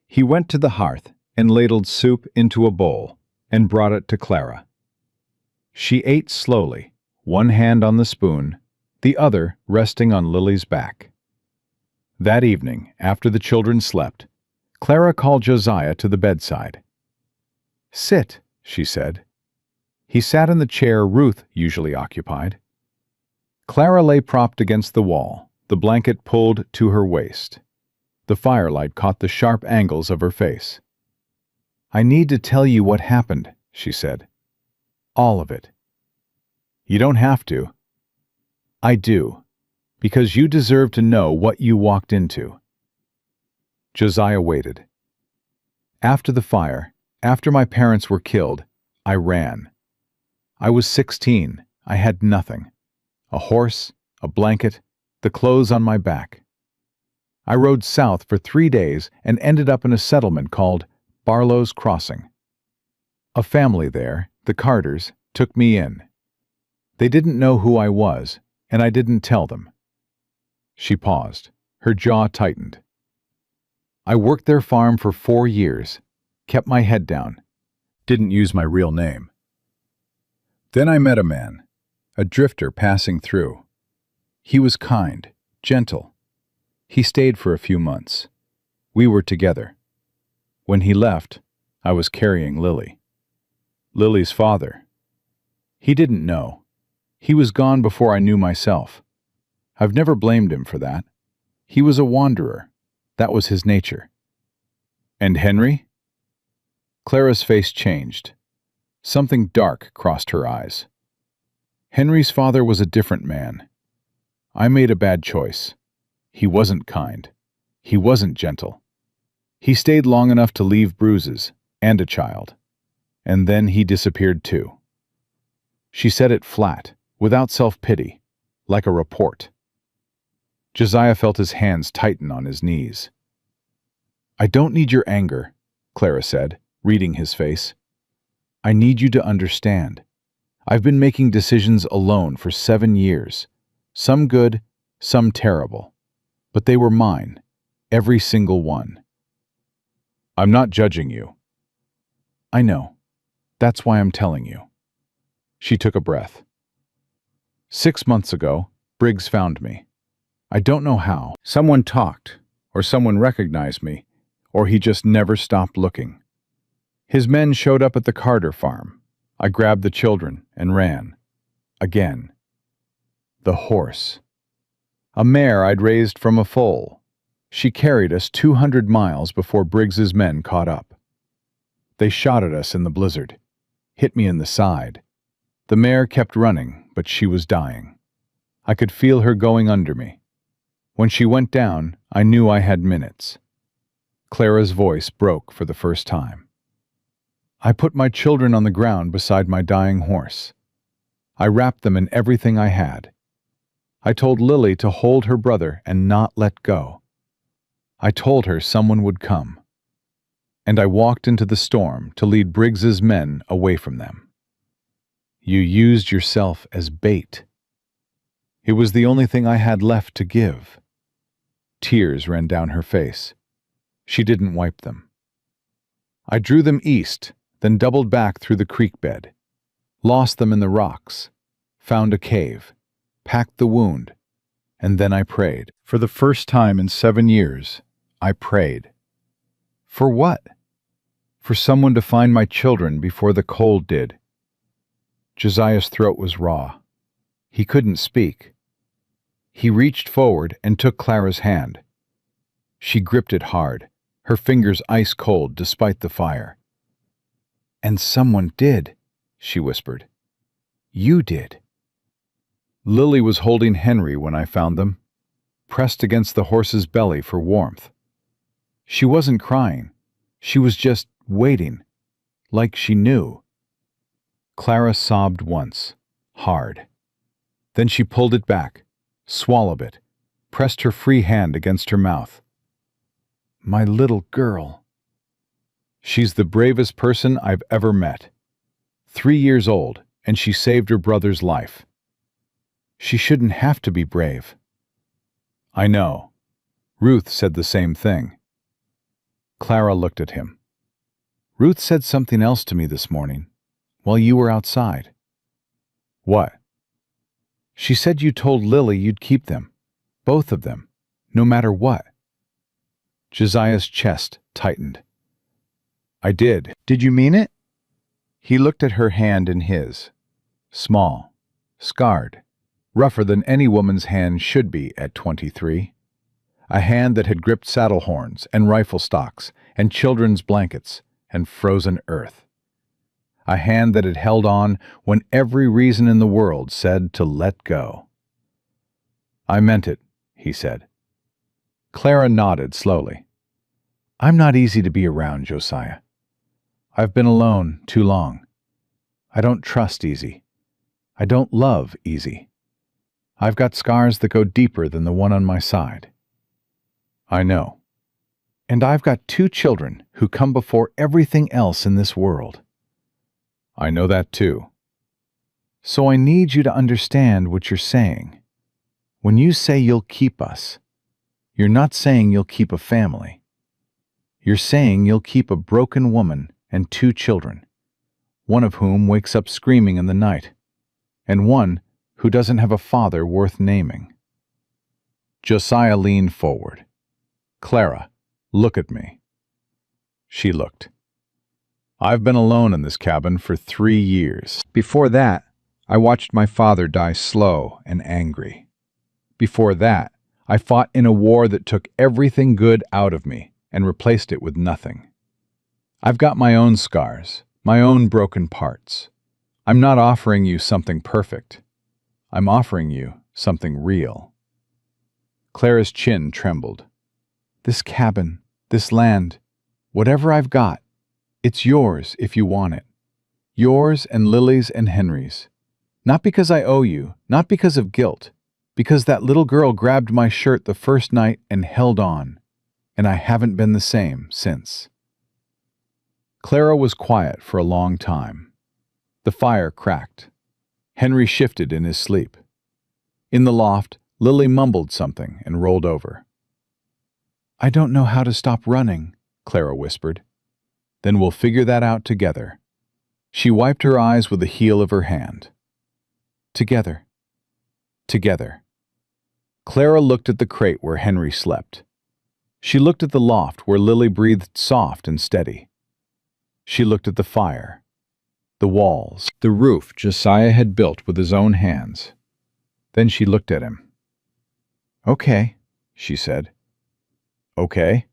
He went to the hearth and ladled soup into a bowl and brought it to Clara. She ate slowly, one hand on the spoon, the other resting on Lily's back. That evening, after the children slept, Clara called Josiah to the bedside. "Sit," she said. He sat in the chair Ruth usually occupied. Clara lay propped against the wall, the blanket pulled to her waist. The firelight caught the sharp angles of her face. "I need to tell you what happened," she said. "All of it." "You don't have to." "I do, because you deserve to know what you walked into." Josiah waited. "After the fire, after my parents were killed, I ran. I was 16. I had nothing. A horse, a blanket, the clothes on my back. I rode south for 3 days and ended up in a settlement called Barlow's Crossing. A family there, the Carters, took me in. They didn't know who I was, and I didn't tell them." She paused. Her jaw tightened. "I worked their farm for 4 years, kept my head down, didn't use my real name. Then I met a man, a drifter passing through. He was kind, gentle. He stayed for a few months. We were together. When he left, I was carrying Lily. Lily's father. He didn't know. He was gone before I knew myself. I've never blamed him for that. He was a wanderer. That was his nature." "And Henry?" Clara's face changed. Something dark crossed her eyes. "Henry's father was a different man. I made a bad choice. He wasn't kind. He wasn't gentle. He stayed long enough to leave bruises and a child. And then he disappeared too." She said it flat, without self-pity, like a report. Josiah felt his hands tighten on his knees. "I don't need your anger," Clara said, reading his face. "I need you to understand. I've been making decisions alone for 7 years. Some good, some terrible. But they were mine, every single one." "I'm not judging you." "I know. That's why I'm telling you." She took a breath. 6 months ago, Briggs found me. I don't know how. Someone talked, or someone recognized me, or he just never stopped looking. His men showed up at the Carter farm. I grabbed the children and ran. Again. The horse. A mare I'd raised from a foal. She carried us 200 miles before Briggs's men caught up. They shot at us in the blizzard, hit me in the side. The mare kept running, but she was dying. I could feel her going under me. When she went down, I knew I had minutes. Clara's voice broke for the first time. I put my children on the ground beside my dying horse. I wrapped them in everything I had. I told Lily to hold her brother and not let go. I told her someone would come. And I walked into the storm to lead Briggs's men away from them. You used yourself as bait. It was the only thing I had left to give. Tears ran down her face. She didn't wipe them. I drew them east, then doubled back through the creek bed, lost them in the rocks, found a cave, packed the wound, and then I prayed. For the first time in 7 years, I prayed. For what? For someone to find my children before the cold did. Josiah's throat was raw. He couldn't speak. He reached forward and took Clara's hand. She gripped it hard, her fingers ice cold despite the fire. And someone did, she whispered. You did. Lily was holding Henry when I found them, pressed against the horse's belly for warmth. She wasn't crying. She was just waiting, like she knew. Clara sobbed once, hard. Then she pulled it back, swallowed it, pressed her free hand against her mouth. My little girl. She's the bravest person I've ever met. 3 years old, and she saved her brother's life. She shouldn't have to be brave. I know. Ruth said the same thing. Clara looked at him. Ruth said something else to me this morning, while you were outside. What? She said you told Lily you'd keep them, both of them, no matter what. Josiah's chest tightened. I did. Did you mean it? He looked at her hand in his. Small, scarred, rougher than any woman's hand should be at 23. A hand that had gripped saddle horns and rifle stocks and children's blankets and frozen earth. A hand that had held on when every reason in the world said to let go. I meant it, he said. Clara nodded slowly. I'm not easy to be around, Josiah. I've been alone too long. I don't trust easy. I don't love easy. I've got scars that go deeper than the one on my side. I know. And I've got 2 children who come before everything else in this world. I know that too. So I need you to understand what you're saying. When you say you'll keep us, you're not saying you'll keep a family. You're saying you'll keep a broken woman and 2 children, one of whom wakes up screaming in the night, and one who doesn't have a father worth naming. Josiah leaned forward. Clara, look at me. She looked. I've been alone in this cabin for 3 years. Before that, I watched my father die slow and angry. Before that, I fought in a war that took everything good out of me and replaced it with nothing. I've got my own scars, my own broken parts. I'm not offering you something perfect. I'm offering you something real. Clara's chin trembled. This cabin, this land, whatever I've got, it's yours if you want it. Yours and Lily's and Henry's. Not because I owe you, not because of guilt, because that little girl grabbed my shirt the first night and held on, and I haven't been the same since. Clara was quiet for a long time. The fire cracked. Henry shifted in his sleep. In the loft, Lily mumbled something and rolled over. I don't know how to stop running, Clara whispered. Then we'll figure that out together. She wiped her eyes with the heel of her hand. Together. Together. Clara looked at the crate where Henry slept. She looked at the loft where Lily breathed soft and steady. She looked at the fire, the walls, the roof Josiah had built with his own hands. Then she looked at him. Okay, she said. Okay?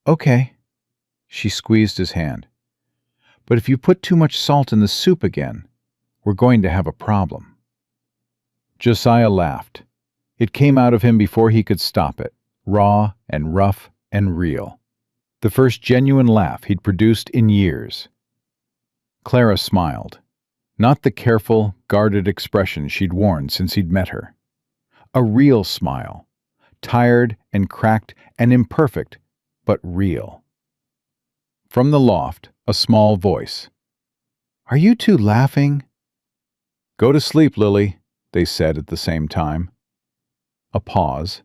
Okay. She squeezed his hand. But if you put too much salt in the soup again, we're going to have a problem." Josiah laughed. It came out of him before he could stop it, raw and rough and real. The first genuine laugh he'd produced in years. Clara smiled. Not the careful, guarded expression she'd worn since he'd met her. A real smile. Tired and cracked and imperfect, but real. From the loft, a small voice. "Are you two laughing?" "Go to sleep, Lily," they said at the same time. A pause.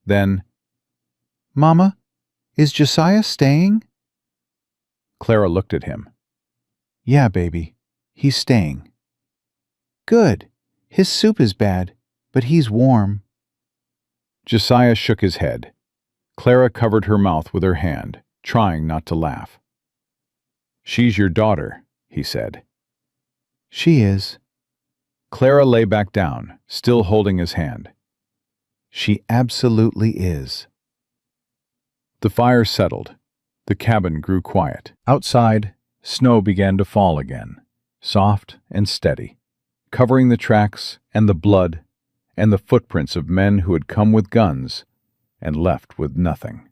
Then, "Mama, is Josiah staying?" Clara looked at him. "Yeah, baby, he's staying." "Good. His soup is bad, but he's warm." Josiah shook his head. Clara covered her mouth with her hand, trying not to laugh. "She's your daughter," he said. "She is." Clara lay back down, still holding his hand. "She absolutely is." The fire settled. The cabin grew quiet. Outside, snow began to fall again, soft and steady, covering the tracks and the blood and the footprints of men who had come with guns and left with nothing.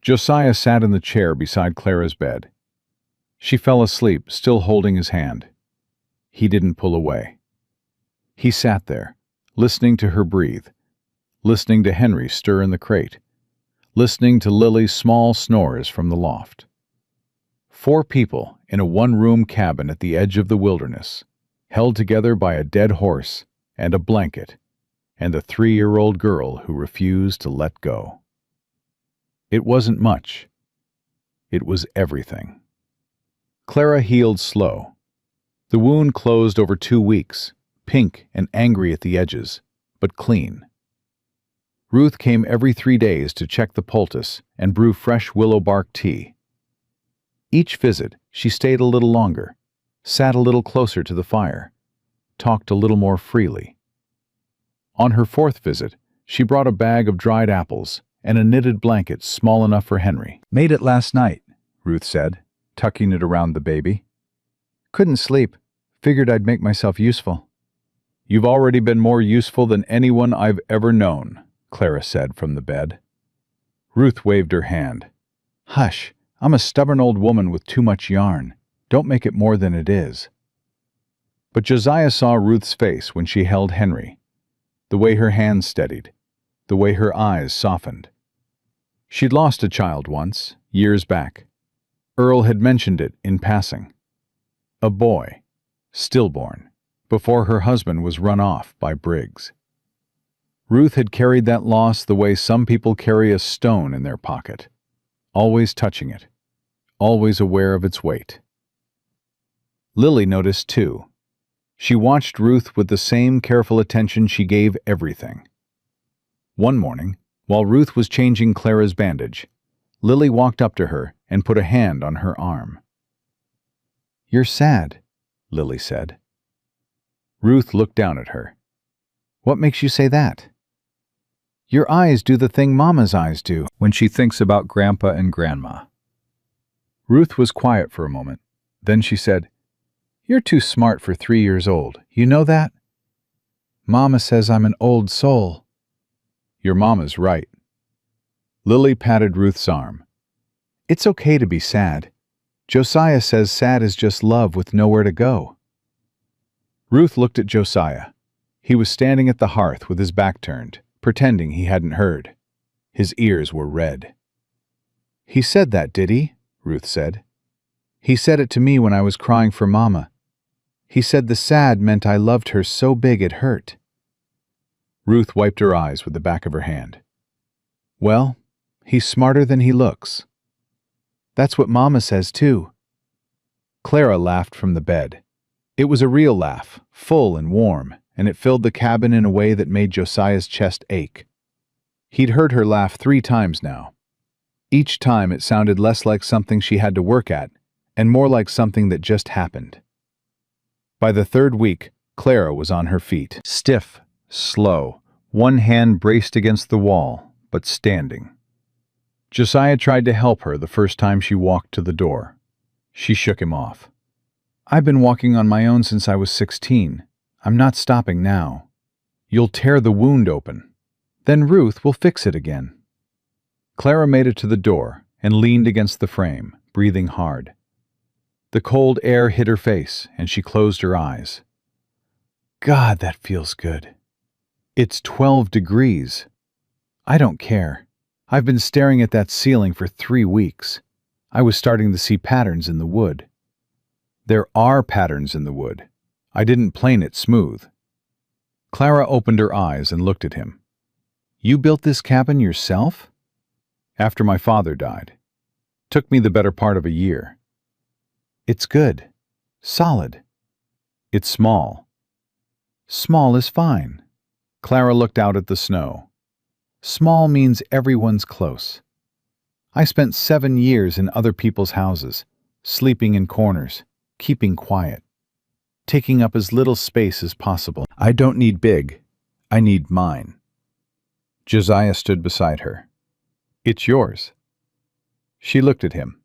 Josiah sat in the chair beside Clara's bed. She fell asleep, still holding his hand. He didn't pull away. He sat there, listening to her breathe, listening to Henry stir in the crate, listening to Lily's small snores from the loft. 4 people in a one-room cabin at the edge of the wilderness, held together by a dead horse and a blanket, and a 3-year-old girl who refused to let go. It wasn't much. It was everything. Clara healed slow. The wound closed over 2 weeks, pink and angry at the edges, but clean. Ruth came every 3 days to check the poultice and brew fresh willow bark tea. Each visit, she stayed a little longer, sat a little closer to the fire, talked a little more freely. On her 4th visit, she brought a bag of dried apples and a knitted blanket small enough for Henry. "Made it last night," Ruth said, tucking it around the baby. "Couldn't sleep. Figured I'd make myself useful." "You've already been more useful than anyone I've ever known," Clara said from the bed. Ruth waved her hand. "Hush, I'm a stubborn old woman with too much yarn. Don't make it more than it is." But Josiah saw Ruth's face when she held Henry, the way her hands steadied, the way her eyes softened. She'd lost a child once, years back. Earl had mentioned it in passing. A boy, stillborn, before her husband was run off by Briggs. Ruth had carried that loss the way some people carry a stone in their pocket, always touching it, always aware of its weight. Lily noticed too. She watched Ruth with the same careful attention she gave everything. One morning, while Ruth was changing Clara's bandage, Lily walked up to her and put a hand on her arm. "You're sad," Lily said. Ruth looked down at her. "What makes you say that?" "Your eyes do the thing Mama's eyes do when she thinks about Grandpa and Grandma." Ruth was quiet for a moment. Then she said, "You're too smart for 3 years old. You know that?" "Mama says I'm an old soul." "Your mama's right." Lily patted Ruth's arm. "It's okay to be sad. Josiah says sad is just love with nowhere to go." Ruth looked at Josiah. He was standing at the hearth with his back turned, pretending he hadn't heard. His ears were red. "He said that, did he?" Ruth said. "He said it to me when I was crying for Mama. He said the sad meant I loved her so big it hurt." Ruth wiped her eyes with the back of her hand. "Well, he's smarter than he looks." "That's what Mama says too." Clara laughed from the bed. It was a real laugh, full and warm, and it filled the cabin in a way that made Josiah's chest ache. He'd heard her laugh 3 times now. Each time it sounded less like something she had to work at, and more like something that just happened. By the 3rd week, Clara was on her feet, stiff, slow, one hand braced against the wall, but standing. Josiah tried to help her the first time she walked to the door. She shook him off. "I've been walking on my own since I was 16. I'm not stopping now. You'll tear the wound open. Then Ruth will fix it again." Clara made it to the door and leaned against the frame, breathing hard. The cold air hit her face, and she closed her eyes. "God, that feels good. It's 12 degrees. I don't care. I've been staring at that ceiling for 3 weeks. I was starting to see patterns in the wood." "There are patterns in the wood. I didn't plane it smooth." Clara opened her eyes and looked at him. "You built this cabin yourself?" "After my father died. Took me the better part of a year." "It's good. Solid." "It's small." "Small is fine." Clara looked out at the snow. "Small means everyone's close. I spent 7 years in other people's houses, sleeping in corners, keeping quiet, taking up as little space as possible. I don't need big. I need mine." Josiah stood beside her. "It's yours." She looked at him.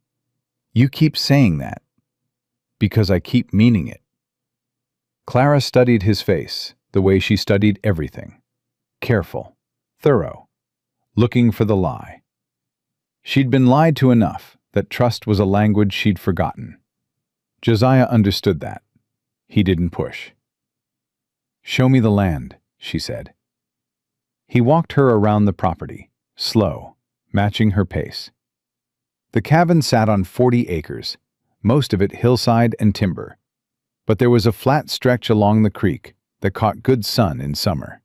"You keep saying that." "Because I keep meaning it." Clara studied his face the way she studied everything. Careful, thorough, looking for the lie. She'd been lied to enough that trust was a language she'd forgotten. Josiah understood that. He didn't push. "Show me the land," she said. He walked her around the property, slow, matching her pace. The cabin sat on 40 acres, most of it hillside and timber, but there was a flat stretch along the creek that caught good sun in summer.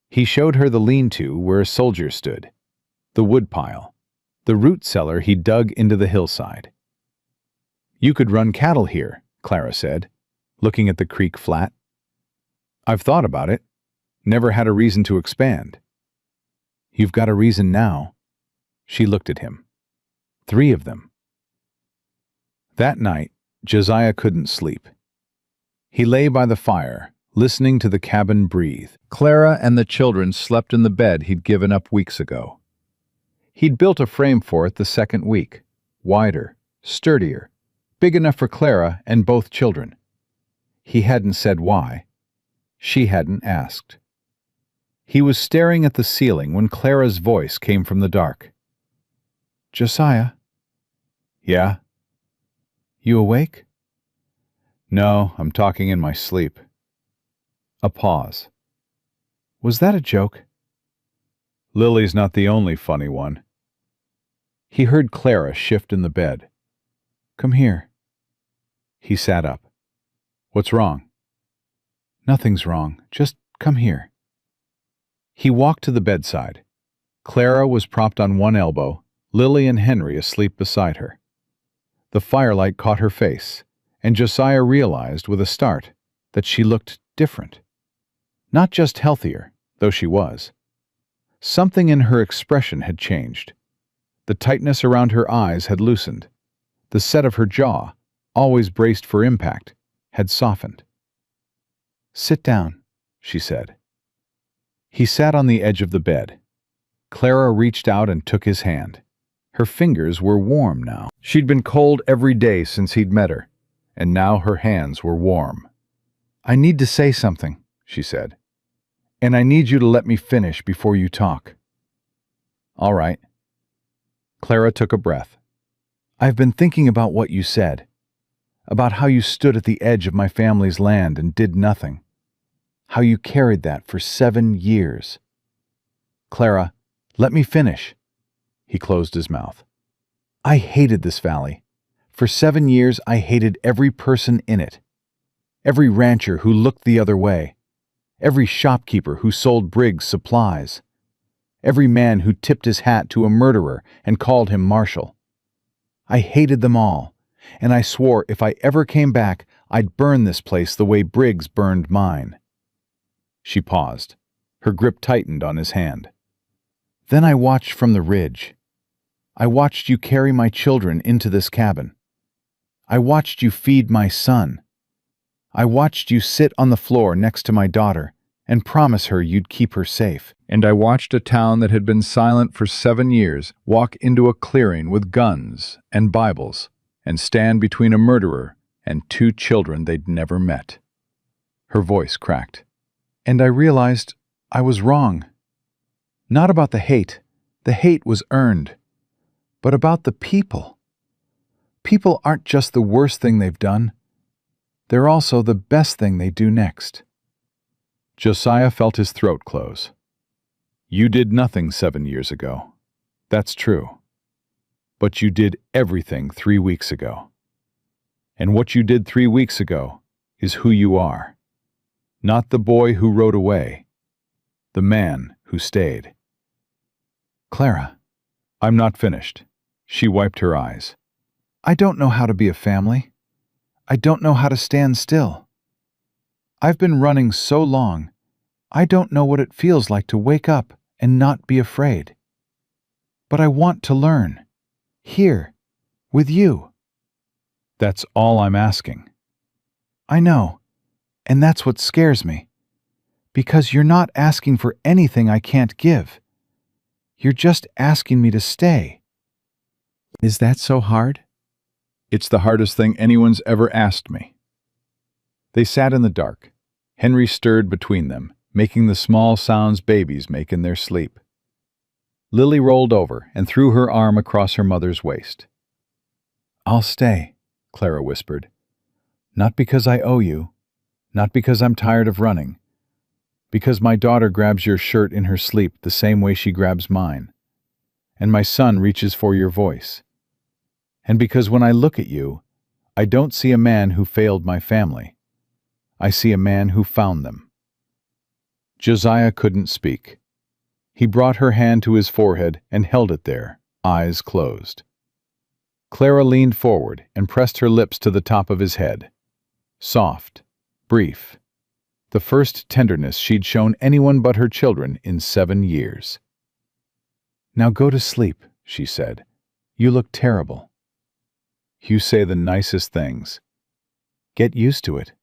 He showed her the lean-to where a soldier stood, the woodpile, the root cellar he dug into the hillside. "You could run cattle here," Clara said, looking at the creek flat. "I've thought about it. Never had a reason to expand." "You've got a reason now." She looked at him. 3 of them. That night, Josiah couldn't sleep. He lay by the fire, listening to the cabin breathe. Clara and the children slept in the bed he'd given up weeks ago. He'd built a frame for it the second week, wider, sturdier, big enough for Clara and both children. He hadn't said why. She hadn't asked. He was staring at the ceiling when Clara's voice came from the dark. "Josiah?" "Yeah?" "You awake?" "No, I'm talking in my sleep." A pause. "Was that a joke?" "Lily's not the only funny one." He heard Clara shift in the bed. "Come here." He sat up. "What's wrong?" "Nothing's wrong. Just come here." He walked to the bedside. Clara was propped on one elbow, Lily and Henry asleep beside her. The firelight caught her face, and Josiah realized with a start that she looked different. Not just healthier, though she was. Something in her expression had changed. The tightness around her eyes had loosened. The set of her jaw, always braced for impact, had softened. "Sit down," she said. He sat on the edge of the bed. Clara reached out and took his hand. Her fingers were warm now. She'd been cold every day since he'd met her, and now her hands were warm. "I need to say something," she said. "And I need you to let me finish before you talk." "All right." Clara took a breath. "I've been thinking about what you said, about how you stood at the edge of my family's land and did nothing, how you carried that for 7 years. Clara, let me finish." He closed his mouth. "I hated this valley. For 7 years I hated every person in it. Every rancher who looked the other way. Every shopkeeper who sold Briggs supplies. Every man who tipped his hat to a murderer and called him Marshal. I hated them all, and I swore if I ever came back, I'd burn this place the way Briggs burned mine." She paused. Her grip tightened on his hand. "Then I watched from the ridge. I watched you carry my children into this cabin. I watched you feed my son. I watched you sit on the floor next to my daughter and promise her you'd keep her safe. And I watched a town that had been silent for 7 years walk into a clearing with guns and Bibles and stand between a murderer and two children they'd never met. Her voice cracked. And I realized I was wrong. Not about the hate. The hate was earned. But about the people. People aren't just the worst thing they've done. They're also the best thing they do next. Josiah felt his throat close. You did nothing 7 years ago. That's true. But you did everything 3 weeks ago. And what you did 3 weeks ago is who you are. Not the boy who rode away. The man who stayed. Clara, I'm not finished. She wiped her eyes. I don't know how to be a family. I don't know how to stand still. I've been running so long, I don't know what it feels like to wake up and not be afraid. But I want to learn. Here, with you. That's all I'm asking. I know, and that's what scares me. Because you're not asking for anything I can't give. You're just asking me to stay. Is that so hard? It's the hardest thing anyone's ever asked me. They sat in the dark. Henry stirred between them, making the small sounds babies make in their sleep. Lily rolled over and threw her arm across her mother's waist. I'll stay, Clara whispered. Not because I owe you, not because I'm tired of running, because my daughter grabs your shirt in her sleep the same way she grabs mine, and my son reaches for your voice. And because when I look at you, I don't see a man who failed my family. I see a man who found them. Josiah couldn't speak. He brought her hand to his forehead and held it there, eyes closed. Clara leaned forward and pressed her lips to the top of his head. Soft, brief. The first tenderness she'd shown anyone but her children in 7 years. Now go to sleep, she said. You look terrible. You say the nicest things. Get used to it.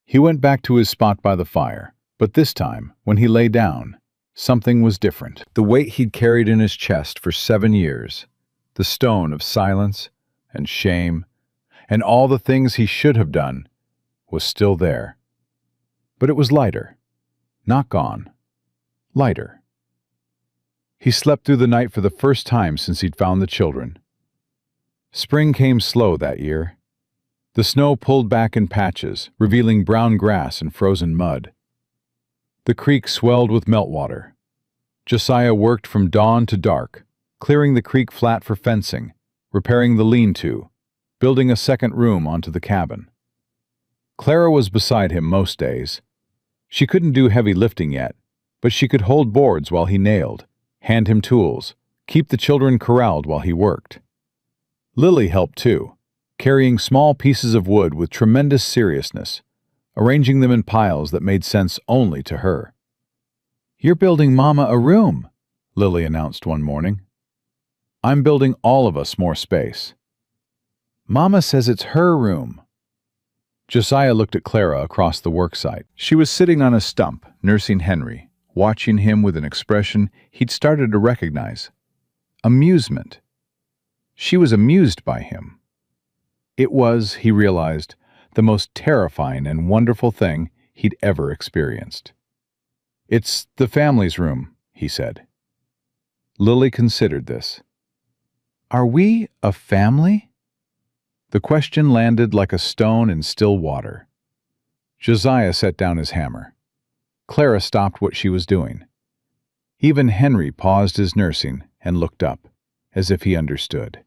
He went back to his spot by the fire, but this time, when he lay down, something was different. The weight he'd carried in his chest for 7 years, the stone of silence and shame, and all the things he should have done, was still there. But it was lighter. Not gone. Lighter. He slept through the night for the first time since he'd found the children. Spring came slow that year. The snow pulled back in patches, revealing brown grass and frozen mud. The creek swelled with meltwater. Josiah worked from dawn to dark, clearing the creek flat for fencing, repairing the lean-to, building a second room onto the cabin. Clara was beside him most days. She couldn't do heavy lifting yet, but she could hold boards while he nailed, hand him tools, keep the children corralled while he worked. Lily helped too, carrying small pieces of wood with tremendous seriousness, arranging them in piles that made sense only to her. You're building Mama a room, Lily announced one morning. I'm building all of us more space. Mama says it's her room. Josiah looked at Clara across the worksite. She was sitting on a stump, nursing Henry, watching him with an expression he'd started to recognize. Amusement. She was amused by him. It was, he realized, the most terrifying and wonderful thing he'd ever experienced. It's the family's room, he said. Lily considered this. Are we a family? The question landed like a stone in still water. Josiah set down his hammer. Clara stopped what she was doing. Even Henry paused his nursing and looked up, as if he understood.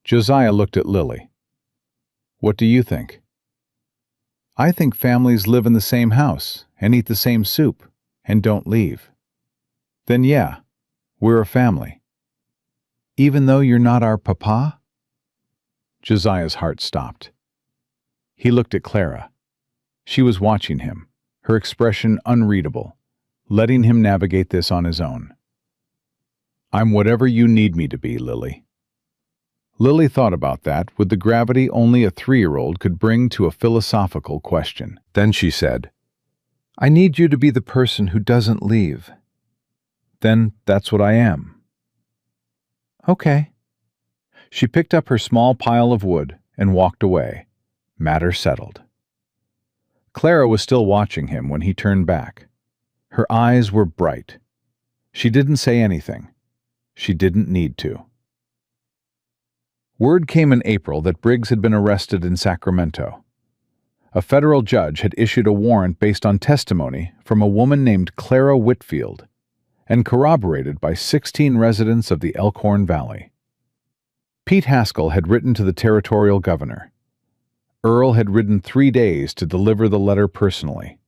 Josiah looked at Lily. What do you think? I think families live in the same house and eat the same soup and don't leave. Then yeah, we're a family. Even though you're not our papa? Josiah's heart stopped. He looked at Clara. She was watching him, her expression unreadable, letting him navigate this on his own. I'm whatever you need me to be, Lily. Lily thought about that with the gravity only a 3-year-old could bring to a philosophical question. Then she said, I need you to be the person who doesn't leave. Then that's what I am. Okay. She picked up her small pile of wood and walked away, matter settled. Clara was still watching him when he turned back. Her eyes were bright. She didn't say anything. She didn't need to. Word came in April that Briggs had been arrested in Sacramento. A federal judge had issued a warrant based on testimony from a woman named Clara Whitfield and corroborated by 16 residents of the Elkhorn Valley. Pete Haskell had written to the territorial governor. Earl had ridden 3 days to deliver the letter personally.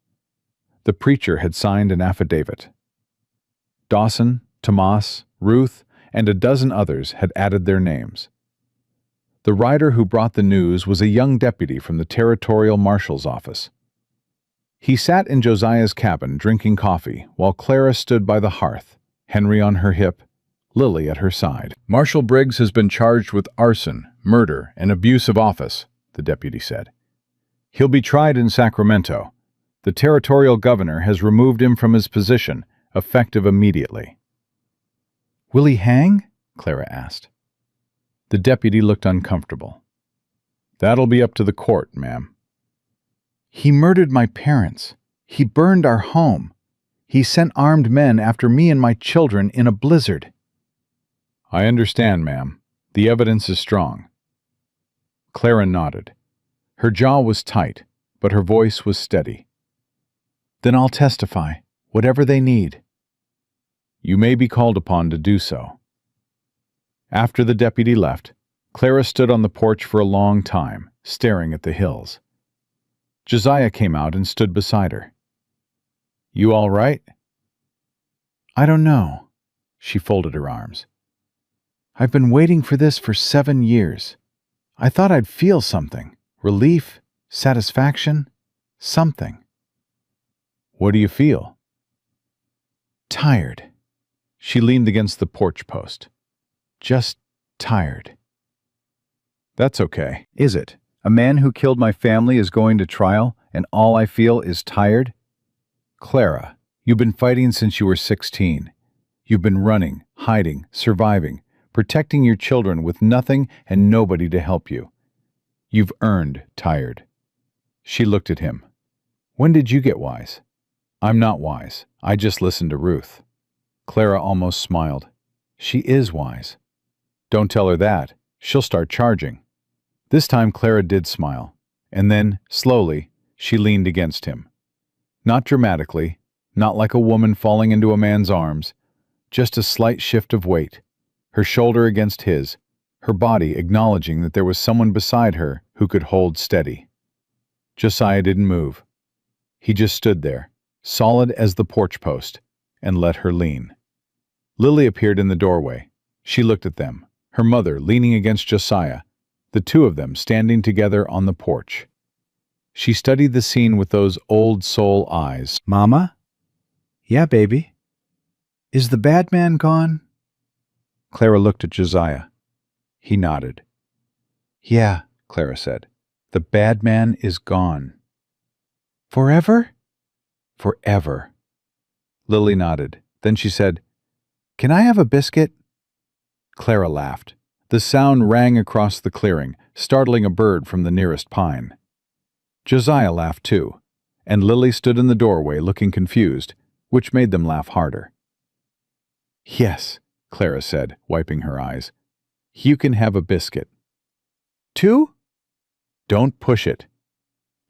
The preacher had signed an affidavit. Dawson, Tomas, Ruth, and a dozen others had added their names. The rider who brought the news was a young deputy from the territorial marshal's office. He sat in Josiah's cabin drinking coffee while Clara stood by the hearth, Henry on her hip, Lily at her side. "Marshal Briggs has been charged with arson, murder, and abuse of office," the deputy said. "He'll be tried in Sacramento. The territorial governor has removed him from his position, effective immediately." "Will he hang?" Clara asked. The deputy looked uncomfortable. "That'll be up to the court, ma'am." "He murdered my parents. He burned our home. He sent armed men after me and my children in a blizzard." "I understand, ma'am. The evidence is strong." Clara nodded. Her jaw was tight, but her voice was steady. "Then I'll testify, whatever they need." "You may be called upon to do so." After the deputy left, Clara stood on the porch for a long time, staring at the hills. Josiah came out and stood beside her. "You all right?" "I don't know." She folded her arms. "I've been waiting for this for 7 years. I thought I'd feel something. Relief, satisfaction, something." "What do you feel?" "Tired." She leaned against the porch post. "Just tired." "That's okay." "Is it? A man who killed my family is going to trial, and all I feel is tired?" "Clara, you've been fighting since you were 16. You've been running, hiding, surviving, protecting your children with nothing and nobody to help you. You've earned tired." She looked at him. "When did you get wise?" "I'm not wise. I just listened to Ruth." Clara almost smiled. "She is wise." "Don't tell her that. She'll start charging." This time Clara did smile, and then, slowly, she leaned against him. Not dramatically, not like a woman falling into a man's arms, just a slight shift of weight, her shoulder against his, her body acknowledging that there was someone beside her who could hold steady. Josiah didn't move. He just stood there, solid as the porch post, and let her lean. Lily appeared in the doorway. She looked at them, her mother leaning against Josiah, the two of them standing together on the porch. She studied the scene with those old soul eyes. "Mama?" "Yeah, baby." "Is the bad man gone?" Clara looked at Josiah. He nodded. "Yeah," Clara said. "The bad man is gone." "Forever?" "Forever." Lily nodded. Then she said, "Can I have a biscuit?" Clara laughed. The sound rang across the clearing, startling a bird from the nearest pine. Josiah laughed too, and Lily stood in the doorway looking confused, which made them laugh harder. "Yes," Clara said, wiping her eyes. "You can have a biscuit." "Two?" "Don't push it."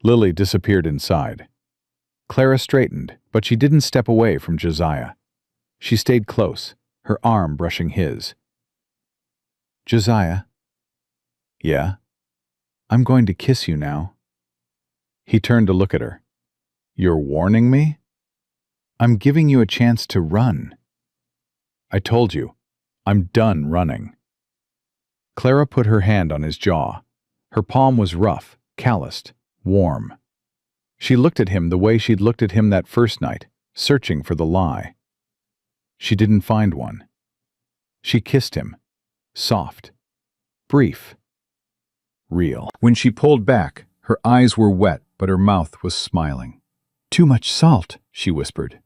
Lily disappeared inside. Clara straightened, but she didn't step away from Josiah. She stayed close, her arm brushing his. "Josiah." "Yeah?" "I'm going to kiss you now." He turned to look at her. "You're warning me?" "I'm giving you a chance to run." "I told you, I'm done running." Clara put her hand on his jaw. Her palm was rough, calloused, warm. She looked at him the way she'd looked at him that first night, searching for the lie. She didn't find one. She kissed him, soft, brief, real. When she pulled back, her eyes were wet, but her mouth was smiling. "Too much salt," she whispered.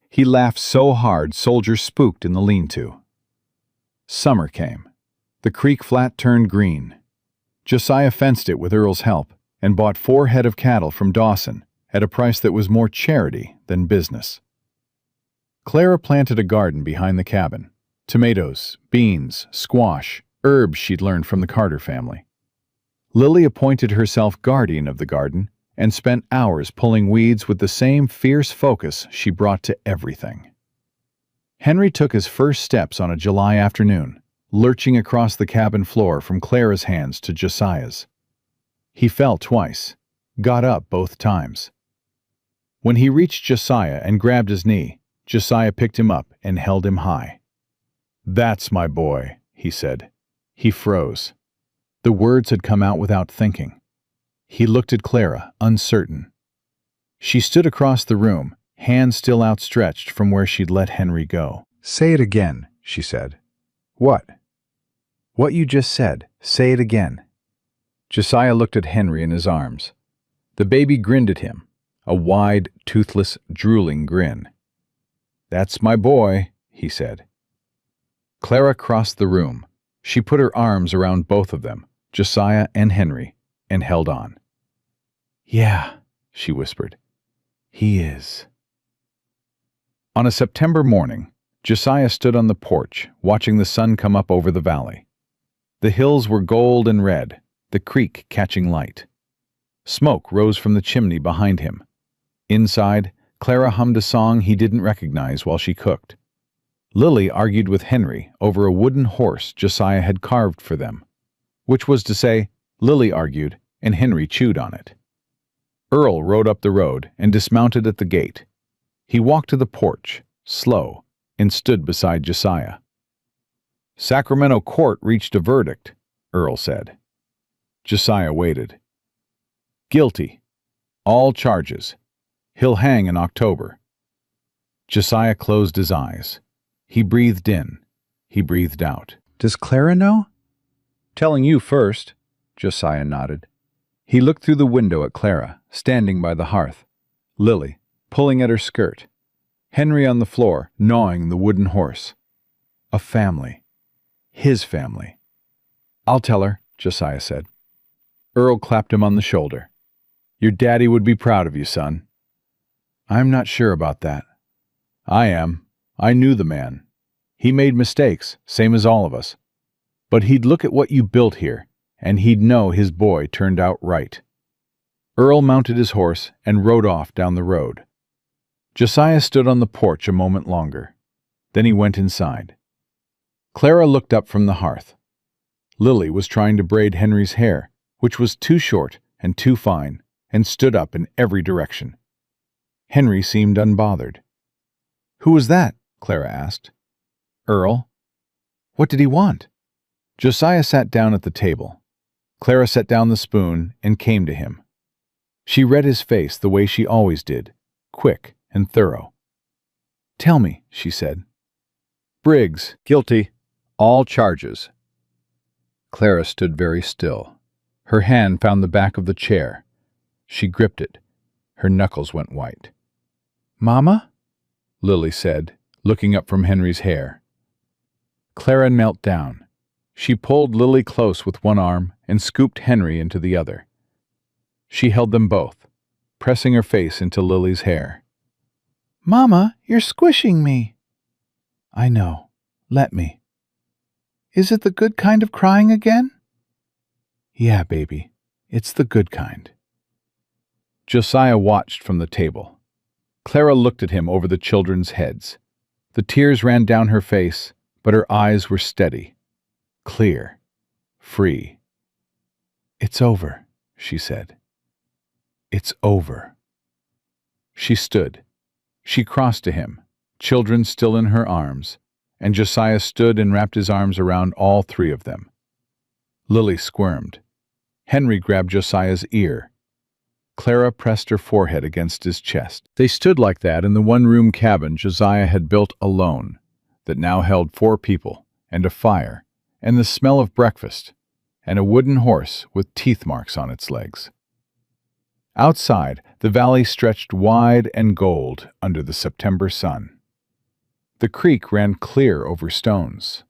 He laughed so hard soldiers spooked in the lean-to. Summer came. The creek flat turned green. Josiah fenced it with Earl's help and bought 4 head of cattle from Dawson at a price that was more charity than business. Clara planted a garden behind the cabin. Tomatoes, beans, squash, herbs she'd learned from the Carter family. Lily appointed herself guardian of the garden and spent hours pulling weeds with the same fierce focus she brought to everything. Henry took his first steps on a July afternoon, lurching across the cabin floor from Clara's hands to Josiah's. He fell twice, got up both times. When he reached Josiah and grabbed his knee, Josiah picked him up and held him high. "That's my boy," he said. He froze. The words had come out without thinking. He looked at Clara, uncertain. She stood across the room, hands still outstretched from where she'd let Henry go. "Say it again," she said. "What?" "What you just said. Say it again." Josiah looked at Henry in his arms. The baby grinned at him, a wide, toothless, drooling grin. "That's my boy," he said. Clara crossed the room. She put her arms around both of them, Josiah and Henry, and held on. "Yeah," she whispered. "He is." On a September morning, Josiah stood on the porch, watching the sun come up over the valley. The hills were gold and red, the creek catching light. Smoke rose from the chimney behind him. Inside, Clara hummed a song he didn't recognize while she cooked. Lily argued with Henry over a wooden horse Josiah had carved for them, which was to say, Lily argued and Henry chewed on it. Earl rode up the road and dismounted at the gate. He walked to the porch, slow, and stood beside Josiah. "Sacramento court reached a verdict," Earl said. Josiah waited. "Guilty. All charges. He'll hang in October." Josiah closed his eyes. He breathed in. He breathed out. "Does Clara know?" "Telling you first," Josiah nodded. He looked through the window at Clara, standing by the hearth. Lily, pulling at her skirt. Henry on the floor, gnawing the wooden horse. A family. His family. "I'll tell her," Josiah said. Earl clapped him on the shoulder. "Your daddy would be proud of you, son." "I'm not sure about that." "I am. I knew the man. He made mistakes, same as all of us. But he'd look at what you built here, and he'd know his boy turned out right." Earl mounted his horse and rode off down the road. Josiah stood on the porch a moment longer. Then he went inside. Clara looked up from the hearth. Lily was trying to braid Henry's hair, which was too short and too fine, and stood up in every direction. Henry seemed unbothered. "Who was that?" Clara asked. "Earl." "What did he want?" Josiah sat down at the table. Clara set down the spoon and came to him. She read his face the way she always did, quick and thorough. "Tell me," she said. "Briggs, guilty. All charges." Clara stood very still. Her hand found the back of the chair. She gripped it. Her knuckles went white. "Mama?" Lily said, looking up from Henry's hair. Clara knelt down. She pulled Lily close with one arm and scooped Henry into the other. She held them both, pressing her face into Lily's hair. "Mama, you're squishing me." "I know. Let me." "Is it the good kind of crying again?" "Yeah, baby. It's the good kind." Josiah watched from the table. Clara looked at him over the children's heads. The tears ran down her face, but her eyes were steady, clear, free. "It's over," she said. "It's over." She stood. She crossed to him, children still in her arms, and Josiah stood and wrapped his arms around all 3 of them. Lily squirmed. Henry grabbed Josiah's ear. Clara pressed her forehead against his chest. They stood like that in the one-room cabin Josiah had built alone, that now held 4 people, and a fire, and the smell of breakfast, and a wooden horse with teeth marks on its legs. Outside, the valley stretched wide and gold under the September sun. The creek ran clear over stones.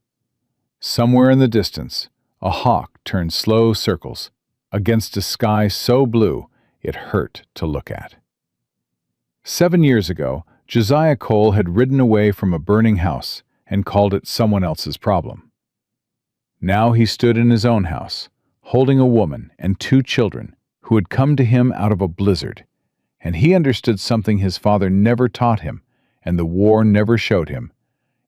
Somewhere in the distance, a hawk turned slow circles against a sky so blue it hurt to look at. 7 years ago, Josiah Cole had ridden away from a burning house and called it someone else's problem. Now he stood in his own house, holding a woman and 2 children who had come to him out of a blizzard, and he understood something his father never taught him, and the war never showed him,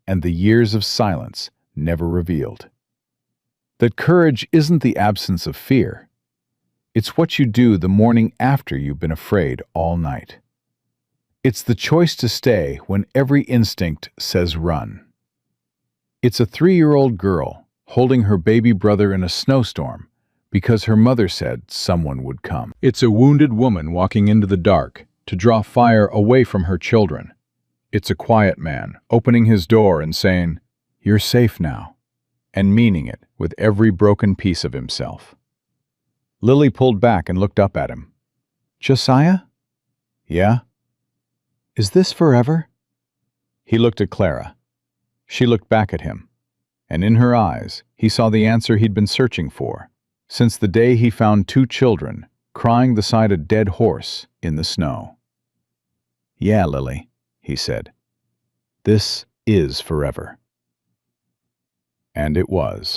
and the years of silence never revealed. That courage isn't the absence of fear. It's what you do the morning after you've been afraid all night. It's the choice to stay when every instinct says run. It's a 3-year-old girl holding her baby brother in a snowstorm because her mother said someone would come. It's a wounded woman walking into the dark to draw fire away from her children. It's a quiet man opening his door and saying, "You're safe now," and meaning it with every broken piece of himself. Lily pulled back and looked up at him. "Josiah?" "Yeah?" "Is this forever?" He looked at Clara. She looked back at him, and in her eyes he saw the answer he'd been searching for since the day he found 2 children crying beside a dead horse in the snow. "Yeah, Lily," he said. "This is forever." And it was.